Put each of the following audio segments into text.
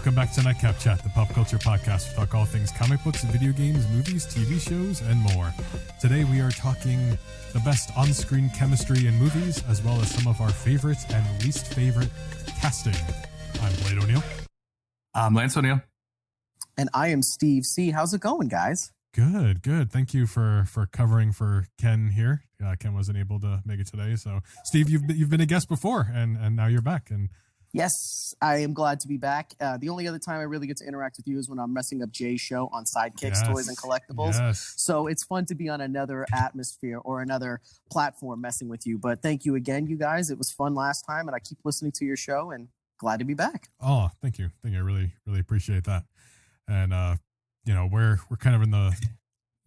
Welcome back to Nightcap Chat, the pop culture podcast. We talk all things comic books, video games, movies, TV shows, and more. Today we are talking the best on-screen chemistry in movies, as well as some of our favorite and least favorite casting. I'm Blade O'Neill. I'm Lance O'Neill. And I am Steve C. How's it going, guys? Good. Thank you for covering for Ken here. Ken wasn't able to make it today, so Steve, you've been a guest before, and now you're back. And yes, I am glad to be back. The only other time I really get to interact with you is when I'm messing up Jay's show on Sidekicks, Toys and Collectibles. Yes. So it's fun to be on another atmosphere or another platform messing with you. But thank you again, you guys. It was fun last time, and I keep listening to your show and glad to be back. Oh, thank you. I really appreciate that. And we're kind of in the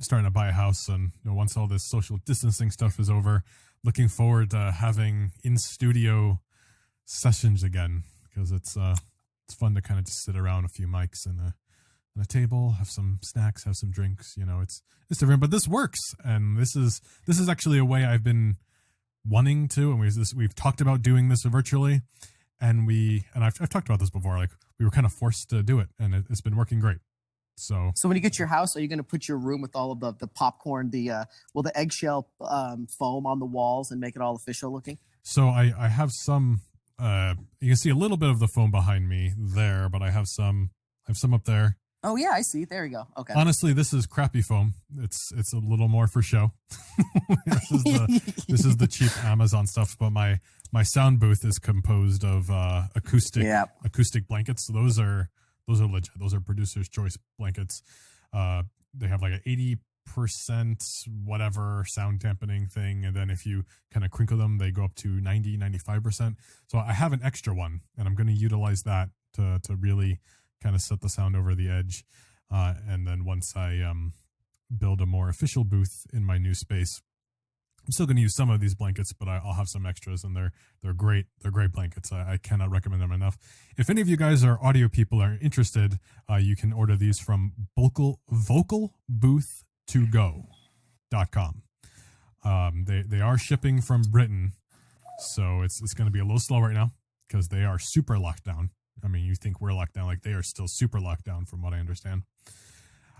starting to buy a house, and once all this social distancing stuff is over, looking forward to having in studio sessions again, because it's fun to kind of just sit around a few mics and a table, have some snacks, have some drinks. It's different, but this works, and this is actually a way I've been wanting to, and we've talked about doing this virtually, and I've talked about this before. Like, we were kind of forced to do it, and it's been working great. So when you get your house, are you going to put your room with all of the popcorn, the eggshell foam on the walls, and make it all official looking? So I have some. You can see a little bit of the foam behind me there, but I have some up there. Oh yeah, I see. There you go. Okay. Honestly, this is crappy foam. It's a little more for show. This is the cheap Amazon stuff, but my sound booth is composed of acoustic blankets. So those are legit. Those are producer's choice blankets. They have like an 80% whatever sound dampening thing, and then if you kind of crinkle them, they go up to 95%. So I have an extra one, and I'm going to utilize that to really kind of set the sound over the edge. And then once I build a more official booth in my new space, I'm still going to use some of these blankets, but I'll have some extras, and they're great. They're great blankets. I cannot recommend them enough. If any of you guys are audio people are interested, you can order these from vocalbooth2go.com. They are shipping from Britain, so it's going to be a little slow right now because they are super locked down. I mean, you think we're locked down, like they are still super locked down from what I understand.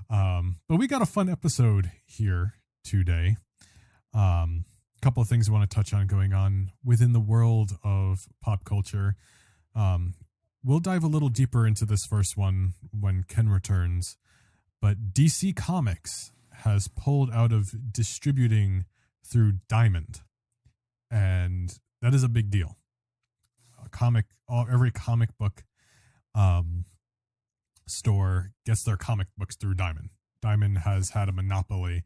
But we got a fun episode here today. A couple of things I want to touch on going on within the world of pop culture. We'll dive a little deeper into this first one when Ken returns, but DC Comics has pulled out of distributing through Diamond, and that is a big deal. Every comic book store gets their comic books through Diamond. Diamond has had a monopoly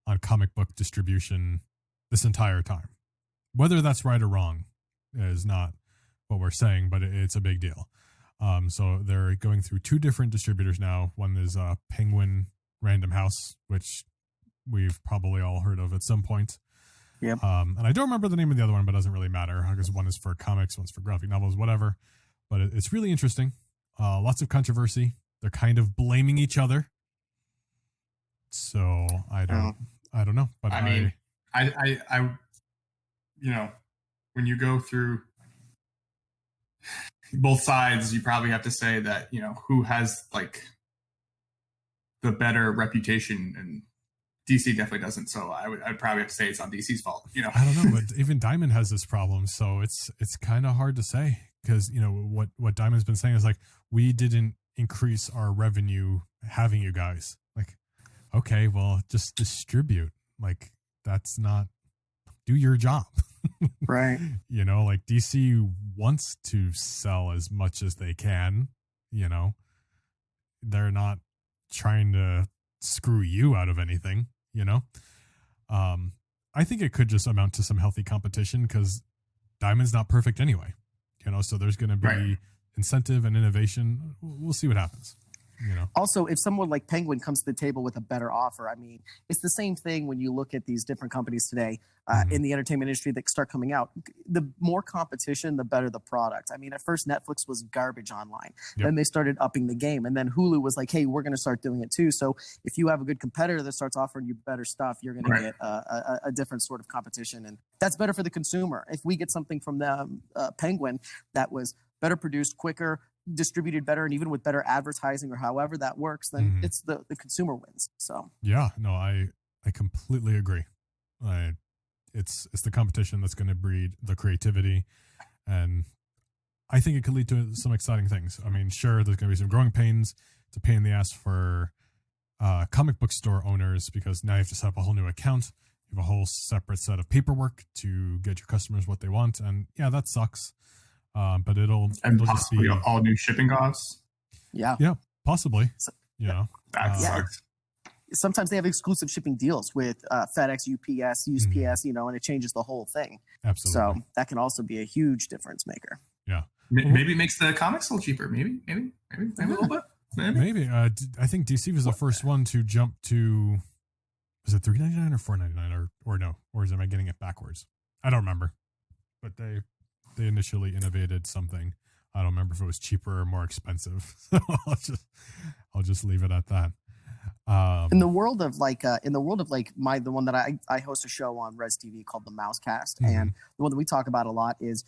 on comic book distribution this entire time. Whether that's right or wrong is not what we're saying, but it's a big deal. So they're going through two different distributors now. One is Penguin Random House, which we've probably all heard of at some point. Yep. And I don't remember the name of the other one, but it doesn't really matter because one is for comics, one's for graphic novels, whatever. But it's really interesting. Lots of controversy. They're kind of blaming each other. So I don't know. But I mean, I when you go through both sides, you probably have to say that, who has like the better reputation, and DC definitely doesn't. So I'd probably have to say it's on DC's fault. I don't know, but even Diamond has this problem, so it's kind of hard to say because what Diamond's been saying is like, we didn't increase our revenue having you guys. Like, okay, well, just distribute. Like, that's not, do your job. Right. Like DC wants to sell as much as they can. They're not trying to screw you out of anything. I think it could just amount to some healthy competition because Diamond's not perfect anyway. So there's going to be incentive and innovation. We'll see what happens. Also, if someone like Penguin comes to the table with a better offer, I mean, it's the same thing when you look at these different companies today in the entertainment industry that start coming out. The more competition, the better the product. I mean, at first Netflix was garbage online. Yep. Then they started upping the game. And then Hulu was like, hey, we're going to start doing it too. So if you have a good competitor that starts offering you better stuff, you're going to get a different sort of competition. And that's better for the consumer. If we get something from the Penguin that was better produced, quicker, distributed better and even with better advertising or however that works, then it's the consumer wins. So yeah, no, I completely agree. It's the competition that's going to breed the creativity, and I think it could lead to some exciting things. I mean, sure, there's going to be some growing pains. It's a pain in the ass for comic book store owners because now you have to set up a whole new account. You have a whole separate set of paperwork to get your customers what they want, and yeah, that sucks. But it'll possibly just be all new shipping costs. yeah, possibly. So, that sucks. Sometimes they have exclusive shipping deals with FedEx, UPS, USPS, and it changes the whole thing. Absolutely. So that can also be a huge difference maker. Yeah. Maybe it makes the comics a little cheaper. Maybe a little bit. Maybe. I think DC was the first one to jump to, was it $3.99 or $4.99 or no? Or am I getting it backwards? I don't remember. But they initially innovated something. I don't remember if it was cheaper or more expensive. I'll just leave it at that. In the world of the one that I host a show on REZD called the Mousecast, and the one that we talk about a lot is,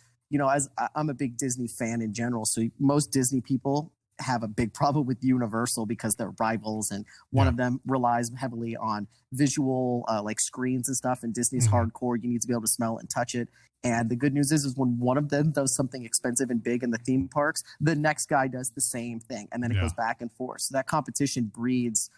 as I'm a big Disney fan in general, so most Disney people have a big problem with Universal because they're rivals, and one of them relies heavily on visual like screens and stuff, and Disney's hardcore. You need to be able to smell it and touch it. And the good news is when one of them does something expensive and big in the theme parks, the next guy does the same thing, and then it goes back and forth. So that competition breeds,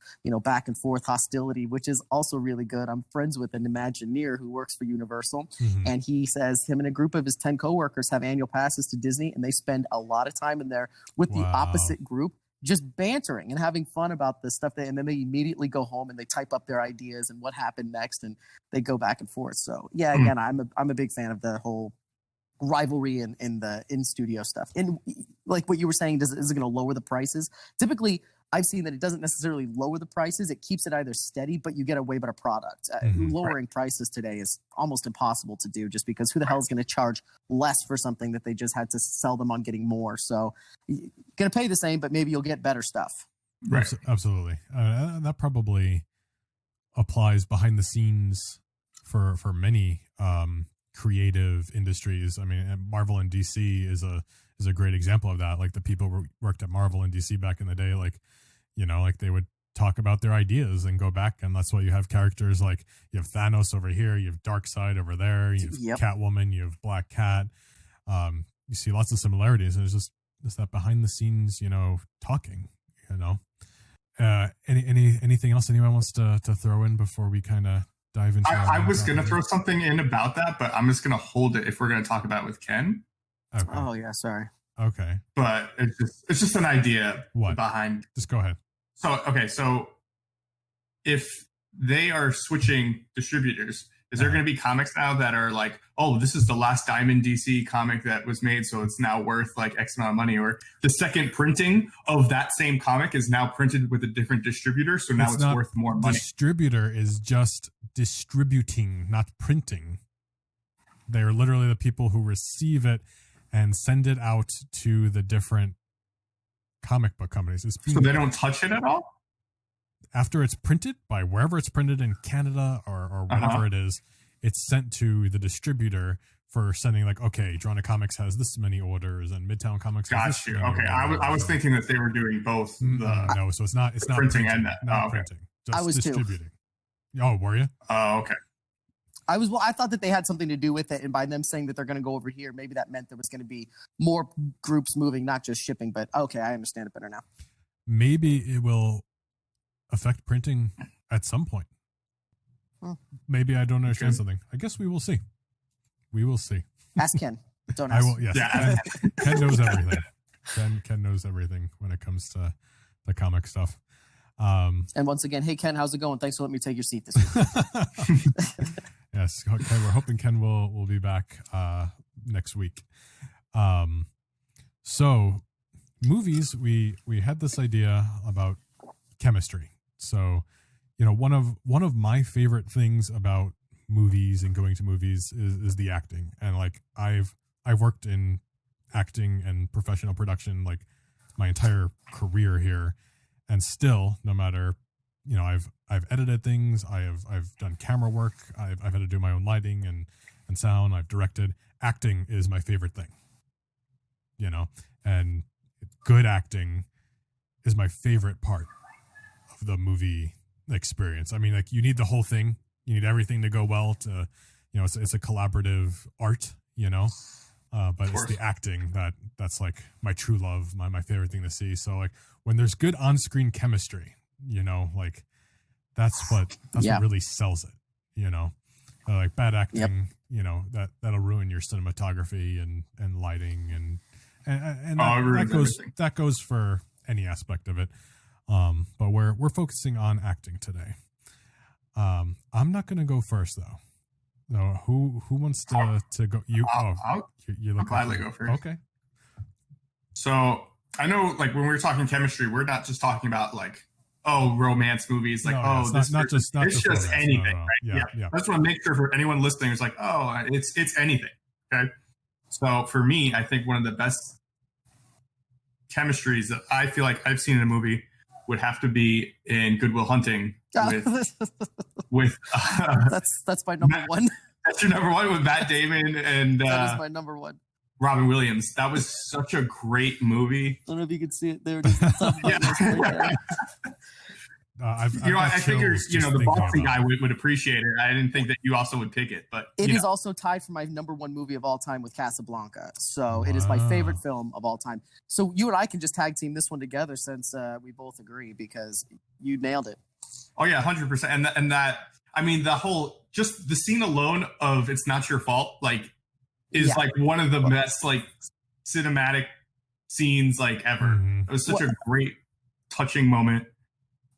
back and forth hostility, which is also really good. I'm friends with an Imagineer who works for Universal, and he says him and a group of his 10 coworkers have annual passes to Disney, and they spend a lot of time in there with the opposite group, just bantering and having fun about this stuff. And then they immediately go home and they type up their ideas and what happened next, and they go back and forth. So yeah, again, I'm a big fan of the whole rivalry and the in-studio stuff. And like what you were saying, is it going to lower the prices? Typically, I've seen that it doesn't necessarily lower the prices. It keeps it either steady, but you get a way better product. Lowering prices today is almost impossible to do, just because who the hell is going to charge less for something that they just had to sell them on getting more? So you're going to pay the same, but maybe you'll get better stuff. Right. Absolutely. That probably applies behind the scenes for many creative industries. I mean, Marvel and DC is a great example of that. Like the people who worked at Marvel and DC back in the day, like they would talk about their ideas and go back, and that's why you have characters like you have Thanos over here, you have Darkseid over there, you have Catwoman, you have Black Cat. You see lots of similarities, and there's just that behind the scenes, talking. Anything else anyone wants to throw in before we kind of dive into? I was going to throw something in about that, but I'm just going to hold it if we're going to talk about it with Ken. Okay. Oh yeah, sorry. Okay. But it's just an idea behind. Just go ahead. So if they are switching distributors, is there going to be comics now that are like, oh, this is the last Diamond DC comic that was made, so it's now worth like X amount of money, or the second printing of that same comic is now printed with a different distributor, so now it's worth more money. Distributor is just distributing, not printing. They are literally the people who receive it and send it out to the different comic book companies. So they don't touch it at all? After it's printed by wherever it's printed in Canada or whatever it is, it's sent to the distributor for sending like, okay, Drona Comics has this many orders and Midtown Comics has this many orders. I was thinking that they were doing both. No, so it's not printing and that. Not printing. Just I was distributing. Too. Oh, were you? Oh, okay. I thought that they had something to do with it, and by them saying that they're going to go over here, maybe that meant there was going to be more groups moving, not just shipping. But okay, I understand it better now. Maybe it will affect printing at some point. Maybe I don't understand something. I guess we will see. We will see. Ask Ken. Don't ask. I will. Yes. Yeah. Ken knows everything. Ken knows everything when it comes to the comic stuff. And once again, hey Ken, how's it going? Thanks for letting me take your seat this week. Yes, Ken, we're hoping Ken will be back next week. So movies, we had this idea about chemistry. So, one of my favorite things about movies and going to movies is the acting. And like I've worked in acting and professional production like my entire career here, and still, no matter, I've edited things, I've done camera work, I've had to do my own lighting and sound, I've directed. Acting is my favorite thing, and good acting is my favorite part of the movie experience. I mean, like, you need the whole thing. You need everything to go well to, it's a collaborative art, but it's the acting that's like my true love, my favorite thing to see. So like when there's good on-screen chemistry, like that's what really sells it, like bad acting, that'll ruin your cinematography and lighting and that goes for any aspect of it. But we're focusing on acting today. I'm not going to go first though. No, who wants to go? You I'll gladly go first. Okay. So I know, like, when we're talking chemistry, we're not just talking about like, romance movies, like, it's not just anything, right? Yeah. I just want to make sure for anyone listening, it's like, it's anything. Okay. So for me, I think one of the best chemistries that I feel like I've seen in a movie would have to be in Good Will Hunting with that's my number one. That's your number one, with Matt Damon and that is my number one. Robin Williams. That was such a great movie. I don't know if you can see it there. It is. I figured, the Boston guy would appreciate it. I didn't think that you also would pick it, but it is also tied for my number one movie of all time with Casablanca. So it is my favorite film of all time. So you and I can just tag team this one together since we both agree, because you nailed it. Oh yeah, 100%. And that, I mean, the whole, just the scene alone of "It's Not Your Fault," like, is like one of the best like cinematic scenes like ever. Mm-hmm. It was such a great, touching moment.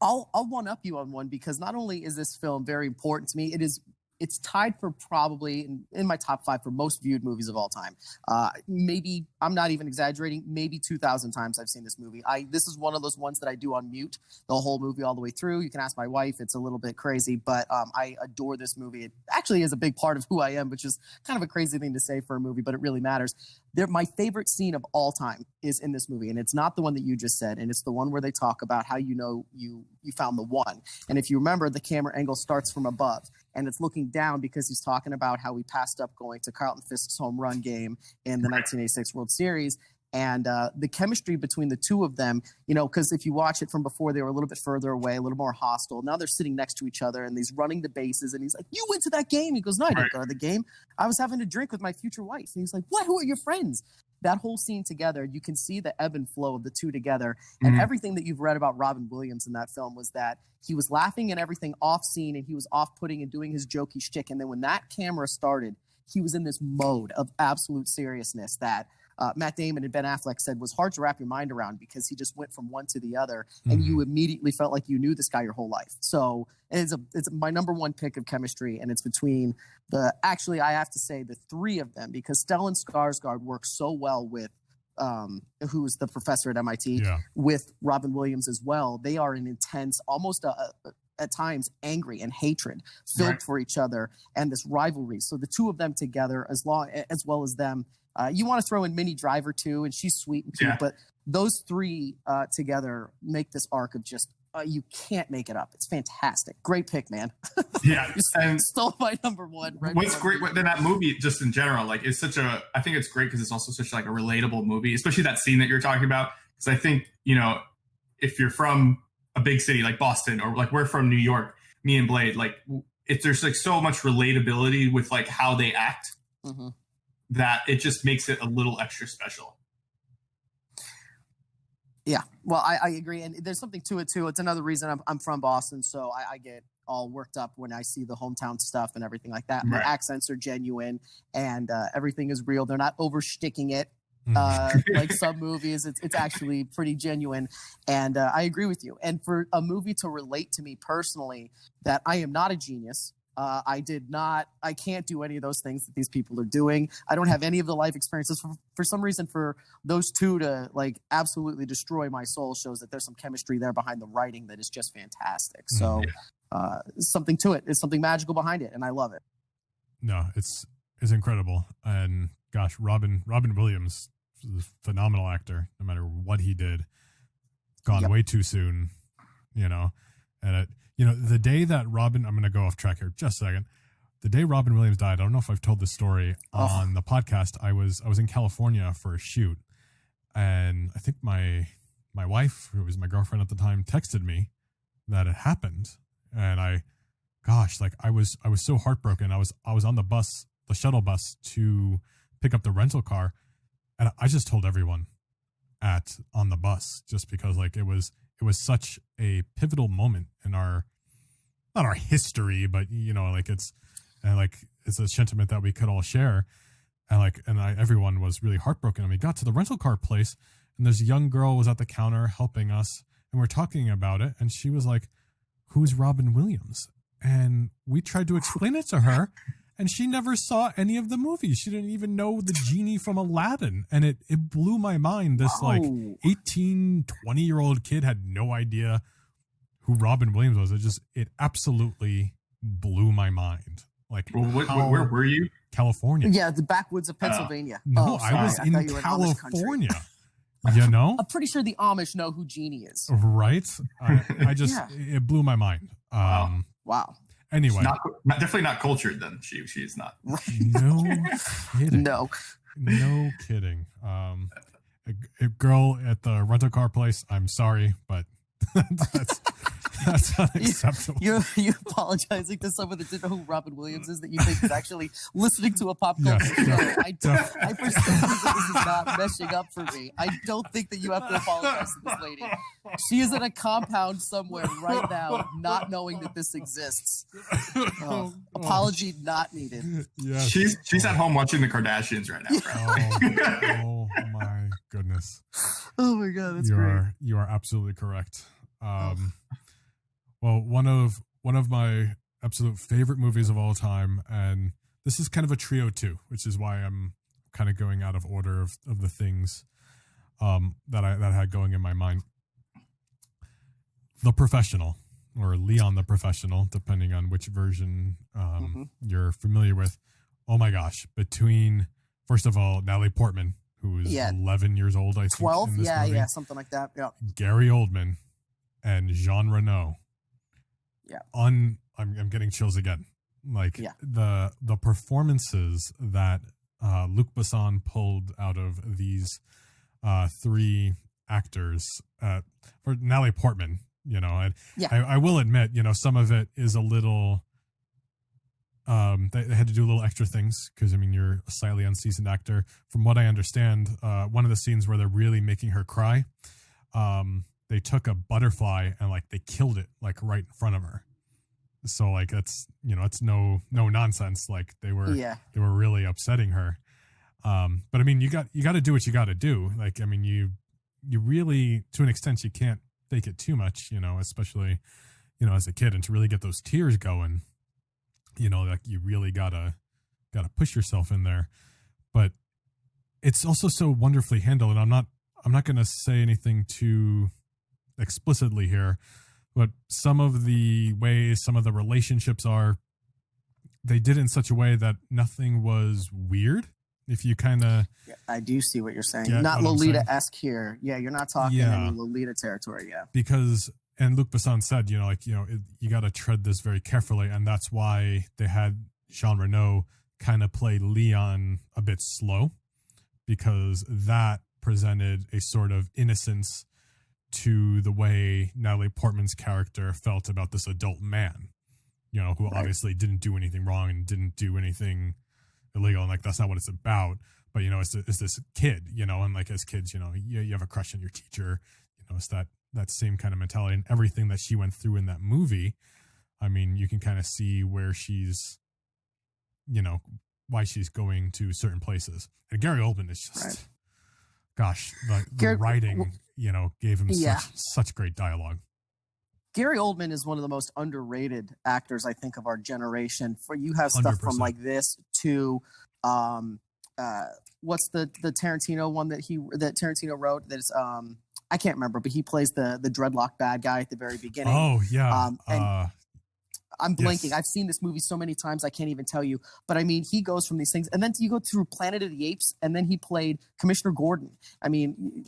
I'll one up you on one, because not only is this film very important to me, it's tied for probably in my top 5 for most viewed movies of all time. Maybe, I'm not even exaggerating, maybe 2,000 times I've seen this movie. This is one of those ones that I do on mute the whole movie all the way through. You can ask my wife, it's a little bit crazy, but I adore this movie. It actually is a big part of who I am, which is kind of a crazy thing to say for a movie, but it really matters. My favorite scene of all time is in this movie, and it's not the one that you just said, and it's the one where they talk about how you found the one. And if you remember, the camera angle starts from above, and it's looking down because he's talking about how he passed up going to Carlton Fisk's home run game in the 1986 World Series. And the chemistry between the two of them, because if you watch it from before, they were a little bit further away, a little more hostile. Now they're sitting next to each other, and he's running the bases, and he's like, "You went to that game?" He goes, "No, I didn't go to the game. I was having a drink with my future wife." And he's like, "What? Who are your friends?" That whole scene together, you can see the ebb and flow of the two together. And everything that you've read about Robin Williams in that film was that he was laughing and everything off scene, and he was off-putting and doing his jokey shtick. And then when that camera started, he was in this mode of absolute seriousness that Matt Damon and Ben Affleck said was hard to wrap your mind around, because he just went from one to the other, and you immediately felt like you knew this guy your whole life. So it's my number one pick of chemistry, and it's between I have to say the three of them, because Stellan Skarsgård works so well with who's the professor at MIT, with Robin Williams as well. They are an intense, almost at times angry and hatred filled for each other, and this rivalry. So the two of them together, as well as them. You want to throw in Minnie Driver too, and she's sweet and cute, but those three together make this arc of just you can't make it up. It's fantastic. Great pick, man. Yeah, and stole my number one. What's great in that movie, just in general, like, it's I think it's great because it's also such like a relatable movie, especially that scene that you're talking about. Because I think, if you're from a big city like Boston, or like we're from New York, me and Blade, like, there's like so much relatability with like how they act. Mm-hmm. That it just makes it a little extra special. Yeah, well, I agree. And there's something to it, too. It's another reason I'm from Boston, so I get all worked up when I see the hometown stuff and everything like that. The accents are genuine, and everything is real. They're not oversticking it like some movies. It's actually pretty genuine, and I agree with you. And for a movie to relate to me personally, that I am not a genius, I can't do any of those things that these people are doing. I don't have any of the life experiences. For some reason, for those two to like absolutely destroy my soul shows that there's some chemistry there behind the writing that is just fantastic. So something to it. There's something magical behind it, and I love it. No, it's incredible. And gosh, Robin Williams is a phenomenal actor, no matter what he did. Gone way too soon, and the day that I'm going to go off track here just a second. The day Robin Williams died, I don't know if I've told this story on the podcast. I was in California for a shoot, And I think my wife, who was my girlfriend at the time, texted me that it happened. And I was so heartbroken. I was on the shuttle bus to pick up the rental car. And I just told everyone on the bus, just because like it was such a pivotal moment in not our history, but you know, like it's a sentiment that we could all share. And everyone was really heartbroken. And we got to the rental car place, and this young girl was at the counter helping us, and we're talking about it. And she was like, "Who's Robin Williams?" And we tried to explain it to her, and she never saw any of the movies. She didn't even know the genie from Aladdin. And it blew my mind. This like 18, 20-year-old kid had no idea who Robin Williams was. It absolutely blew my mind. Like, where were you? California. Yeah, the backwoods of Pennsylvania. No, I was in California. You know? I'm pretty sure the Amish know who Genie is. Right? I just, it blew my mind. Wow. Anyway. Definitely not cultured then. She's not. No kidding. No kidding. A girl at the rental car place, I'm sorry, but that's unacceptable. You're apologizing to someone that didn't know who Robin Williams is, that you think is actually listening to a pop culture show. I for some reason this is not meshing up for me. I don't think that you have to apologize to this lady. She is in a compound somewhere right now, not knowing that this exists. Apology not needed. Yeah, she's at home watching the Kardashians right now. Oh my goodness. Oh my God, that's great. You are absolutely correct. Well, one of my absolute favorite movies of all time, and this is kind of a trio too, which is why I'm kind of going out of order of the things that I had going in my mind. The Professional, or Leon the Professional, depending on which version you're familiar with. Oh my gosh! Between, first of all, Natalie Portman, who is 11 years old, I think. 12, movie. something like that. Yeah. Gary Oldman and Jean Reno. Yeah. I'm getting chills again. Like the performances that Luc Besson pulled out of these three actors, for Natalie Portman, you know, I will admit, you know, some of it is a little, they had to do a little extra things because, I mean, you're a slightly unseasoned actor. From what I understand, one of the scenes where they're really making her cry, they took a butterfly and like they killed it like right in front of her. So like it's, you know, it's no nonsense. Like they were really upsetting her. But I mean, you got to do what you got to do. Like, I mean, you really, to an extent, you can't fake it too much, you know, especially, you know, as a kid, and to really get those tears going, you know, like you really gotta push yourself in there. But it's also so wonderfully handled. And I'm not going to say anything too explicitly here, but some of the ways some of the relationships are, they did it in such a way that nothing was weird. If you kind of, I do see what you're saying. Not Lolita-esque here. Yeah, you're not talking any Lolita territory. Yeah, because, and Luc Besson said, you know, like, you know, you got to tread this very carefully, and that's why they had Jean Reno kind of play Leon a bit slow, because that presented a sort of innocence to the way Natalie Portman's character felt about this adult man, you know, who obviously didn't do anything wrong and didn't do anything illegal, and like that's not what it's about. But you know, it's this kid, you know, and like as kids, you know, you have a crush on your teacher, you know, it's that same kind of mentality, and everything that she went through in that movie. I mean, you can kind of see where she's, you know, why she's going to certain places. And Gary Oldman is just, gosh, the writing, you know, gave him such great dialogue. Gary Oldman is one of the most underrated actors, I think, of our generation. For you have stuff 100%. from like this to what's the Tarantino one that Tarantino wrote? That's I can't remember, but he plays the dreadlock bad guy at the very beginning. Oh yeah. And I'm blanking. I've seen this movie so many times I can't even tell you. But I mean, he goes from these things, and then you go through Planet of the Apes, and then he played Commissioner Gordon. I mean,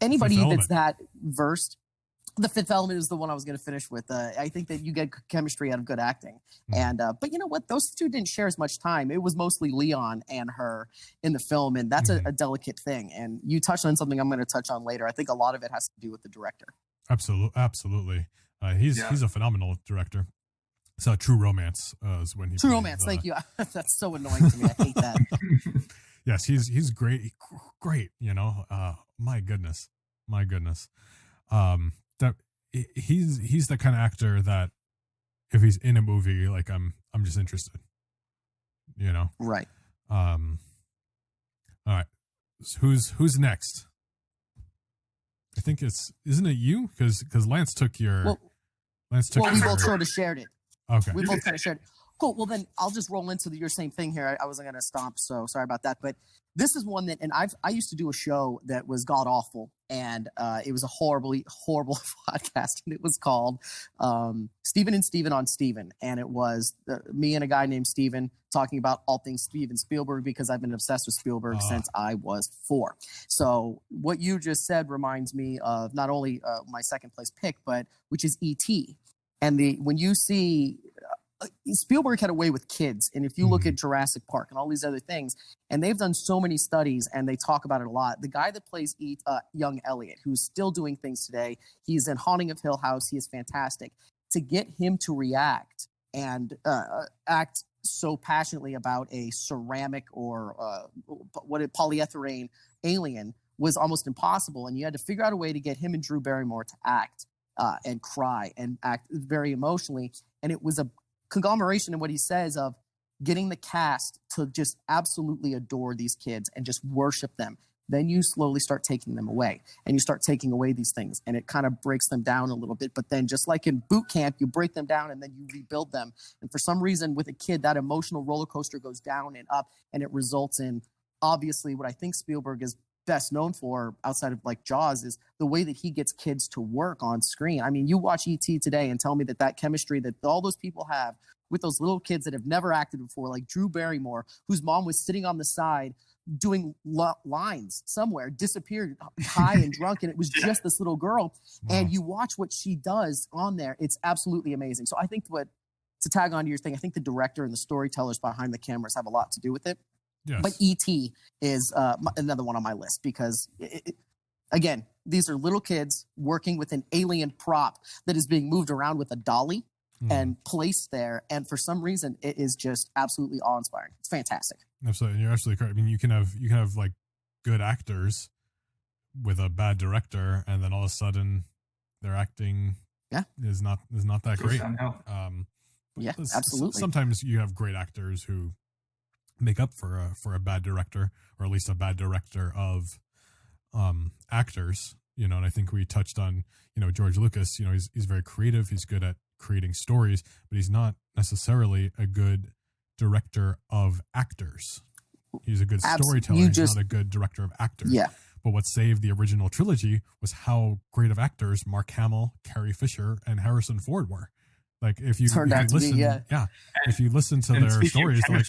anybody that's that versed The Fifth Element is the one I was going to finish with. I think that you get chemistry out of good acting. And but you know what? Those two didn't share as much time. It was mostly Leon and her in the film, and that's a delicate thing. And you touched on something I'm going to touch on later. I think a lot of it has to do with the director. Absolutely. He's a phenomenal director. So True Romance is when he True Romance. Thank you. That's so annoying to me. I hate that. Yes, he's great. Great. You know. My goodness. That he's the kind of actor that if he's in a movie, like I'm just interested, you know? Right. All right. Who's next? I think isn't it you? Because Lance took your. Well, we both sort of shared it. Okay. We both kind of shared it. Cool. Well, then I'll just roll into your same thing here. I wasn't going to stomp, so sorry about that. But this is one that, and I used to do a show that was god awful, and it was a horrible podcast, and it was called Steven and Steven on Steven, and it was me and a guy named Steven talking about all things Steven Spielberg, because I've been obsessed with Spielberg since I was 4. So what you just said reminds me of not only my second place pick, but which is E.T. And when you see. Spielberg had a way with kids, and if you look at Jurassic Park and all these other things, and they've done so many studies and they talk about it a lot. The guy that plays young Elliot, who's still doing things today, he's in Haunting of Hill House. He is fantastic. To get him to react and act so passionately about a ceramic or polyethylene alien was almost impossible, and you had to figure out a way to get him and Drew Barrymore to act and cry and act very emotionally, and it was a conglomeration in what he says of getting the cast to just absolutely adore these kids and just worship them. Then you slowly start taking them away, and you start taking away these things, and it kind of breaks them down a little bit. But then just like in boot camp, you break them down and then you rebuild them. And for some reason with a kid, that emotional roller coaster goes down and up, and it results in obviously what I think Spielberg is best known for outside of like Jaws is the way that he gets kids to work on screen. I mean, you watch E.T. today and tell me that chemistry that all those people have with those little kids that have never acted before, like Drew Barrymore, whose mom was sitting on the side doing lines somewhere, disappeared high and drunk, and it was just this little girl. Wow. And you watch what she does on there. It's absolutely amazing. So I think to tag on to your thing, I think the director and the storytellers behind the cameras have a lot to do with it. Yes. But E.T. is another one on my list because, again, these are little kids working with an alien prop that is being moved around with a dolly and placed there. And for some reason, it is just absolutely awe-inspiring. It's fantastic. Absolutely. You're absolutely correct. I mean, you can have like good actors with a bad director, and then all of a sudden their acting is not that great. Absolutely. Sometimes you have great actors who make up for a bad director, or at least a bad director of actors, you know. And I think we touched on, you know, George Lucas. You know, he's very creative. He's good at creating stories, but he's not necessarily a good director of actors. He's a good storyteller. He's not a good director of actors. Yeah. But what saved the original trilogy was how great of actors Mark Hamill, Carrie Fisher, and Harrison Ford were. Like if you listen to their stories, like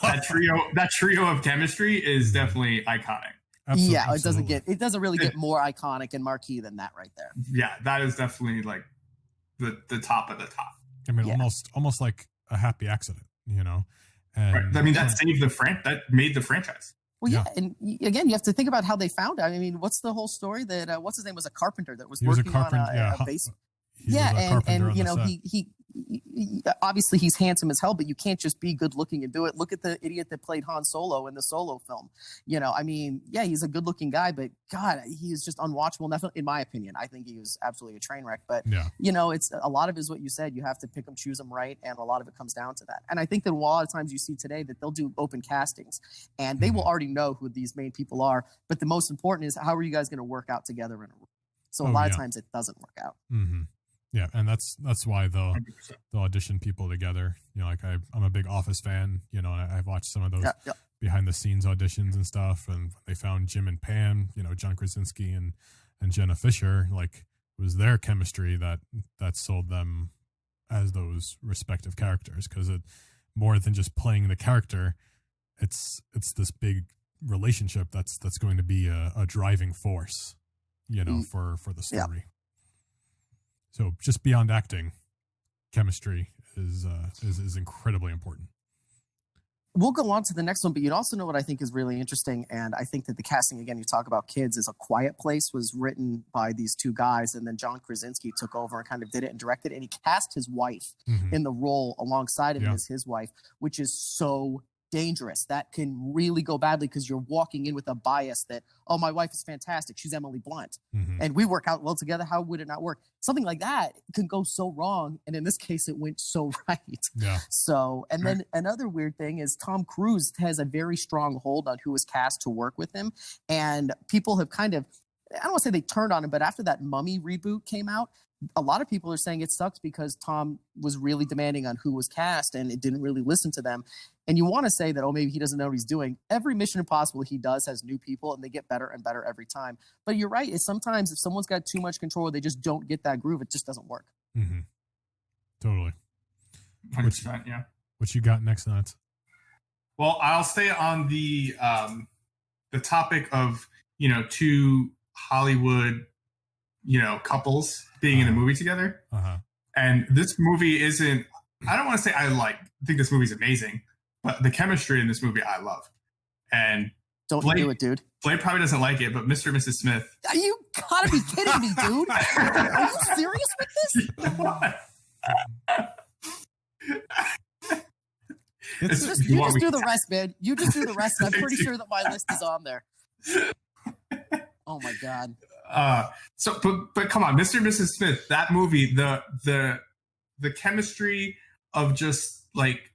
that trio of chemistry is definitely iconic. Absolutely. It doesn't really get more iconic and marquee than that right there. Yeah, that is definitely like the top of the top. I mean, almost like a happy accident, you know. And right. I mean, that made the franchise. Well, yeah, and again, you have to think about how they found it. I mean, what's the whole story that what's his name was a carpenter that was working on a base. And you know, he obviously he's handsome as hell, but you can't just be good looking and do it. Look at the idiot that played Han Solo in the Solo film. You know, I mean, yeah, he's a good looking guy, but God, he is just unwatchable. In my opinion, I think he was absolutely a train wreck. But you know, it's a lot of it is what you said. You have to pick them, choose them right, and a lot of it comes down to that. And I think that a lot of times you see today that they'll do open castings, and they will already know who these main people are. But the most important is how are you guys going to work out together in a room? So a lot of times it doesn't work out. Mm-hmm. Yeah, and that's why they'll audition people together. You know, like I'm a big Office fan. You know, and I've watched some of those behind the scenes auditions and stuff. And they found Jim and Pam. You know, John Krasinski and Jenna Fisher. Like, it was their chemistry that sold them as those respective characters, because it more than just playing the character. It's this big relationship that's going to be a driving force. for the story. Yeah. So just beyond acting, chemistry is incredibly important. We'll go on to the next one, but you'd also know what I think is really interesting. And I think that the casting, again, you talk about kids, is A Quiet Place was written by these two guys. And then John Krasinski took over and kind of did it and directed it. And he cast his wife in the role alongside him as his wife, which is so dangerous. That can really go badly because you're walking in with a bias that, oh, my wife is fantastic. She's Emily Blunt. And we work out well together. How would it not work? Something like that can go so wrong. And in this case, it went so right. Yeah. So, and then another weird thing is Tom Cruise has a very strong hold on who was cast to work with him. And people have kind of, I don't want to say they turned on him, but after that Mummy reboot came out, a lot of people are saying it sucks because Tom was really demanding on who was cast and it didn't really listen to them. And you want to say that, oh, maybe he doesn't know what he's doing. Every Mission Impossible he does has new people and they get better and better every time. But you're right. It's sometimes if someone's got too much control, they just don't get that groove. It just doesn't work. Totally. 100%, yeah. What you got next, Nuts? Well, I'll stay on the topic of, two Hollywood, couples being in a movie together. And this movie isn't, I don't want to say I think this movie's amazing, but the chemistry in this movie I love. And don't do it, dude. Blade probably doesn't like it, but Mr. and Mrs. Smith. You gotta be kidding me, dude. Are you serious with this? You just do the rest, man. You just do the rest. I'm pretty sure that my list is on there. Oh my God. But come on, Mr. and Mrs. Smith, that movie, the chemistry of just like,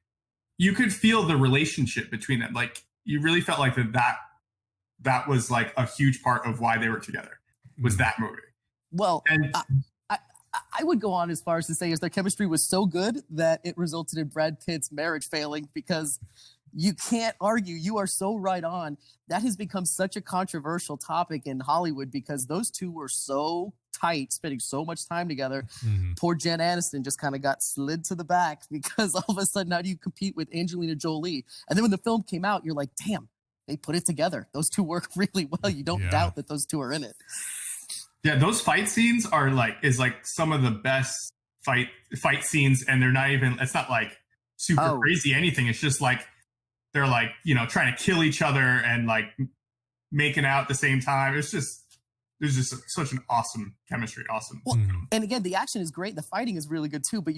you could feel the relationship between them. Like you really felt like that was like a huge part of why they were together was that movie. Well, and I would go on as far as to say is their chemistry was so good that it resulted in Brad Pitt's marriage failing because you can't argue. You are so right on. That has become such a controversial topic in Hollywood because those two were so tight, spending so much time together. Poor Jen Aniston just kind of got slid to the back because all of a sudden, how do you compete with Angelina Jolie? And then when the film came out, you're like, damn, they put it together. Those two work really well. You don't doubt that those two are in it. Yeah, those fight scenes are like some of the best fight scenes, and they're not even. It's not like super crazy anything. It's just like they're like trying to kill each other and like making out at the same time. There's just such an awesome chemistry. Awesome. Well, and again, the action is great. The fighting is really good too. But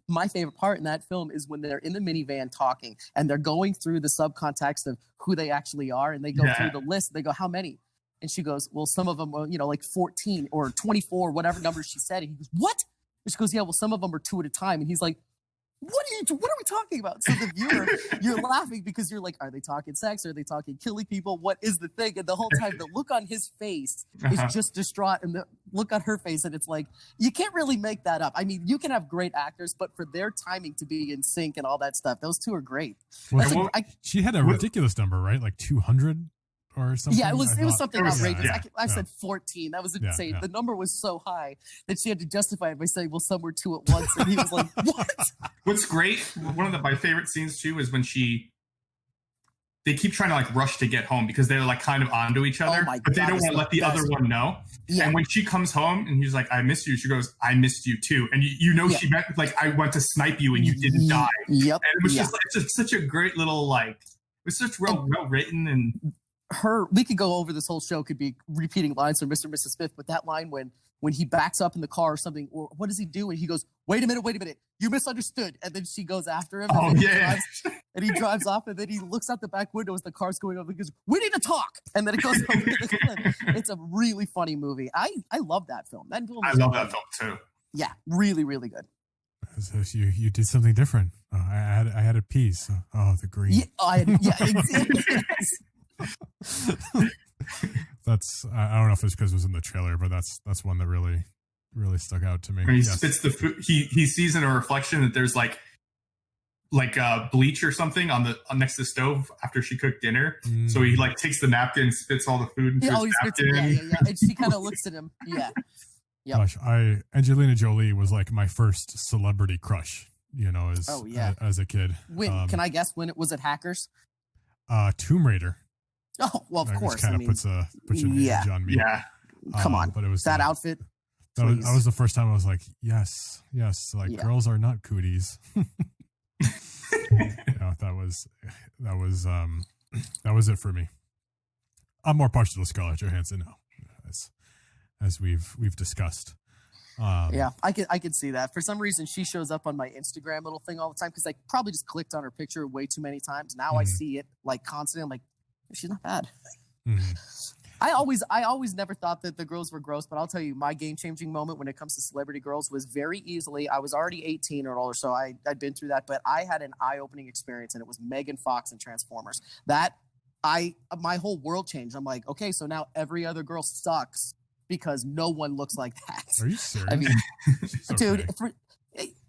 my favorite part in that film is when they're in the minivan talking and they're going through the subcontext of who they actually are, and they go through the list. They go, "How many?" And she goes, well, some of them are, like 14 or 24, whatever number she said. And he goes, what? And she goes, yeah, well, some of them are 2 at a time. And he's like, what are we talking about? So the viewer, you're laughing because you're like, are they talking sex? Are they talking killing people? What is the thing? And the whole time, the look on his face is just distraught. And the look on her face, and it's like, you can't really make that up. I mean, you can have great actors, but for their timing to be in sync and all that stuff, those two are great. She had a ridiculous number, right? Like 200? Or something? Yeah, it was something outrageous. I said 14. That was insane. Yeah. The number was so high that she had to justify it by saying, well, some were 2 at once. And he was like, what? What's great, one of my favorite scenes too, is when they keep trying to like rush to get home because they're like kind of onto each other, but they don't want to let the other one know. Yeah. And when she comes home and he's like, I miss you, she goes, I missed you too. And she meant like, I went to snipe you and you didn't die. Yep. And it was just like, it's just such a great little like, it was such well written. And we could go over this whole show, could be repeating lines from Mr. and Mrs. Smith, but that line when he backs up in the car or something, or what does he do? And he goes, wait a minute, you misunderstood. And then she goes after him. And he drives off, and then he looks out the back window as the car's going over and goes, we need to talk. And then it goes over to the clip. It's a really funny movie. I love that film. I love that film too. Yeah, really, really good. So you did something different. I had a piece. Oh, the green. Exactly. That's I don't know if it's because it was in the trailer, but that's one that really stuck out to me. When he spits the food, he sees in a reflection that there's like bleach or something on next to the stove after she cooked dinner. So he like takes the napkin and spits all the food into his napkin. Yeah. And she kind of looks at him. Yeah. Yep. Gosh, Angelina Jolie was like my first celebrity crush. As a kid. When can I guess when it was at Hackers? Tomb Raider. Oh, well, of course. Kind of puts an age on me. Yeah. Come on. But it was that outfit. That was the first time I was like, yes. Like girls are not cooties. That was it for me. I'm more partial to Scarlett Johansson now, as we've discussed. I could see that. For some reason, she shows up on my Instagram little thing all the time because I probably just clicked on her picture way too many times. Now I see it like constantly. I'm like, she's not bad. I always never thought that the girls were gross, but I'll tell you, my game-changing moment when it comes to celebrity girls was very easily, I was already 18 or older, so I'd been through that, but I had an eye-opening experience, and it was Megan Fox in Transformers. My whole world changed. I'm like, okay, so now every other girl sucks because no one looks like that. Are you serious? I mean, dude,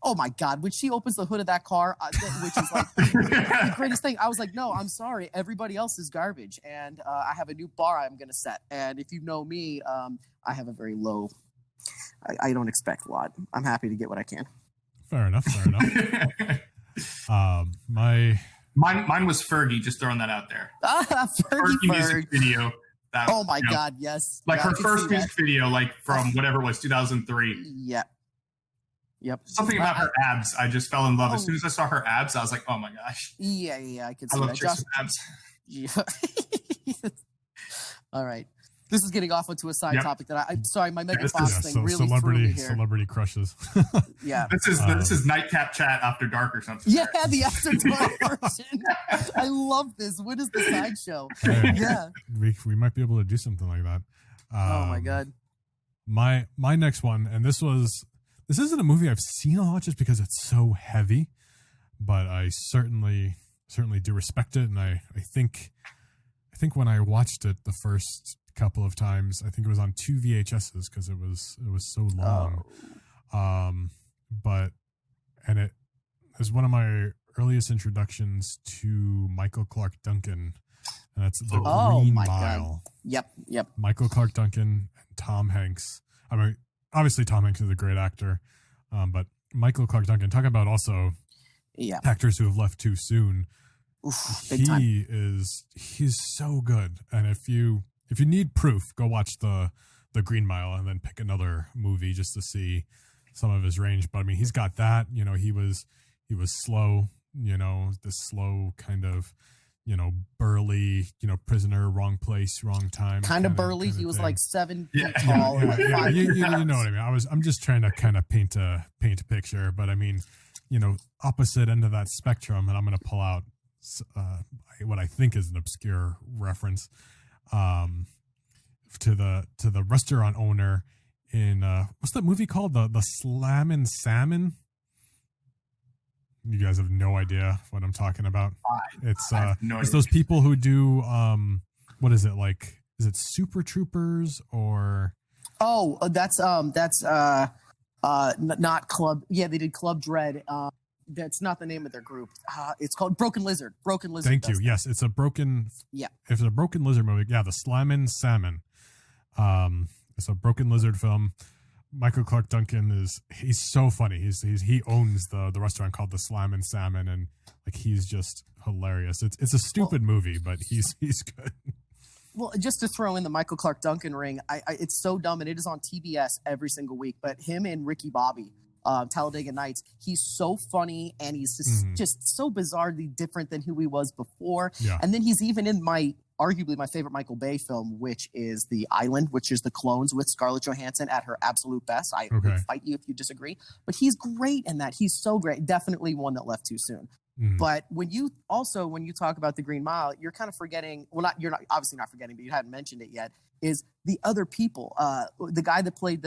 oh my God, when she opens the hood of that car, which is like the greatest thing, I was like, no, I'm sorry. Everybody else is garbage. And I have a new bar I'm going to set. And if you know me, I have a very low, I don't expect a lot. I'm happy to get what I can. Fair enough. Mine was Fergie, just throwing that out there. Fergie music video. That, oh my God, yes. Like her first music video, like from whatever it was, 2003. Yeah. Yep. Something about her abs. I just fell in love. As soon as I saw her abs, I was like, oh my gosh. Yeah, I could see I love that. chicks with abs. Yeah. All right. This is getting off onto a side topic that I'm sorry, my Megan Fox thing really threw me here. Celebrity crushes. Yeah. This is Nightcap chat after dark or something. Yeah, the after dark version. I love this. What is the sideshow? Yeah. We might be able to do something like that. Oh my God. My next one, and this isn't a movie I've seen a lot just because it's so heavy, but I certainly do respect it, and I think when I watched it the first couple of times, I think it was on 2 VHSs because it was so long. But it was one of my earliest introductions to Michael Clark Duncan, and that's The Green Mile. God. Yep. Michael Clark Duncan and Tom Hanks. I mean, obviously Tom Hanks is a great actor, but Michael Clark Duncan, talking about also actors who have left too soon. Oof, he's so good. And if you need proof, go watch the Green Mile and then pick another movie just to see some of his range. But I mean, he's got that, he was slow, this slow kind of, burly, prisoner, wrong place, wrong time. Kind of burly. He was like 7 feet tall. You know what I mean? I'm just trying to kind of paint a picture, but I mean, opposite end of that spectrum, and I'm going to pull out what I think is an obscure reference to the restaurant owner in what's that movie called? The Slammin' Salmon. You guys have no idea what I'm talking about. It's those people who do what is it like? Is it Super Troopers or? Oh, that's not Club. Yeah, they did Club Dread. That's not the name of their group. It's called Broken Lizard. Broken Lizard. Thank you. Yes, it's a broken. Yeah. If it's a Broken Lizard movie, the Slammin' Salmon. It's a Broken Lizard film. Michael Clark Duncan he's so funny. He owns the restaurant called the Slammin' Salmon, and like he's just hilarious. It's a stupid movie, but he's good. Well, just to throw in the Michael Clark Duncan ring, it's so dumb, and it is on TBS every single week. But him and Ricky Bobby, Talladega Nights, he's so funny, and he's just so bizarrely different than who he was before. Yeah. And then he's even in arguably my favorite Michael Bay film, which is The Island, which is the clones with Scarlett Johansson at her absolute best. I would fight you if you disagree, but he's great in that. He's so great. Definitely one that left too soon. But when you talk about The Green Mile, you're kind of forgetting. Well, you're not obviously not forgetting, but you hadn't mentioned it yet. Is the other people? The guy that played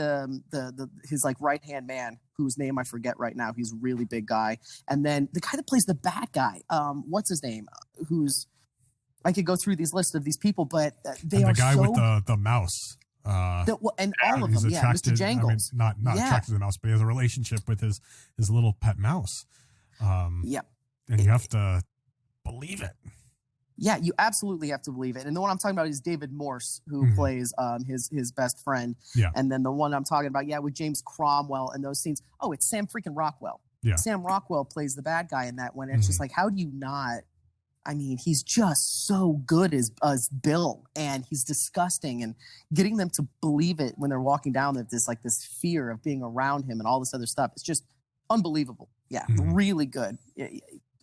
his like right hand man, whose name I forget right now. He's a really big guy, and then the guy that plays the bad guy. What's his name? I could go through these lists of these people, but they are the guy with the mouse. And all of them, Mr. Jangles. I mean, not attracted to the mouse, but he has a relationship with his little pet mouse. And you have to believe it. Yeah, you absolutely have to believe it. And the one I'm talking about is David Morse, who plays his best friend. Yeah. And then the one I'm talking about, with James Cromwell and those scenes. Oh, it's Sam freaking Rockwell. Yeah. Sam Rockwell plays the bad guy in that one. It's just like, how do you not? I mean, he's just so good as Bill, and he's disgusting, and getting them to believe it when they're walking down this fear of being around him and all this other stuff. It's just unbelievable. Yeah, really good.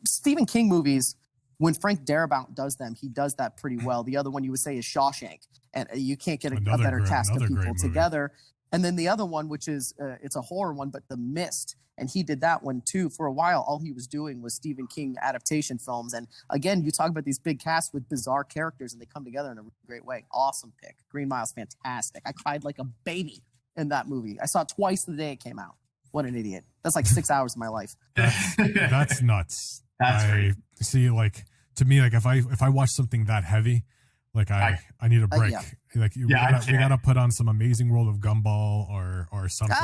Stephen King movies, when Frank Darabont does them, he does that pretty well. The other one you would say is Shawshank, and you can't get a better cast of people together. And then the other one, which is it's a horror one, but The Mist, and he did that one too. For a while, all he was doing was Stephen King adaptation films. And again, you talk about these big casts with bizarre characters, and they come together in a really great way. Awesome pick. Green Mile's fantastic. I cried like a baby in that movie. I saw it twice the day it came out. What an idiot. That's like 6 hours of my life. That's nuts. That's great. See, like, to me, like if I watch something that heavy, like I need a break. Like we gotta put on some Amazing World of Gumball or something.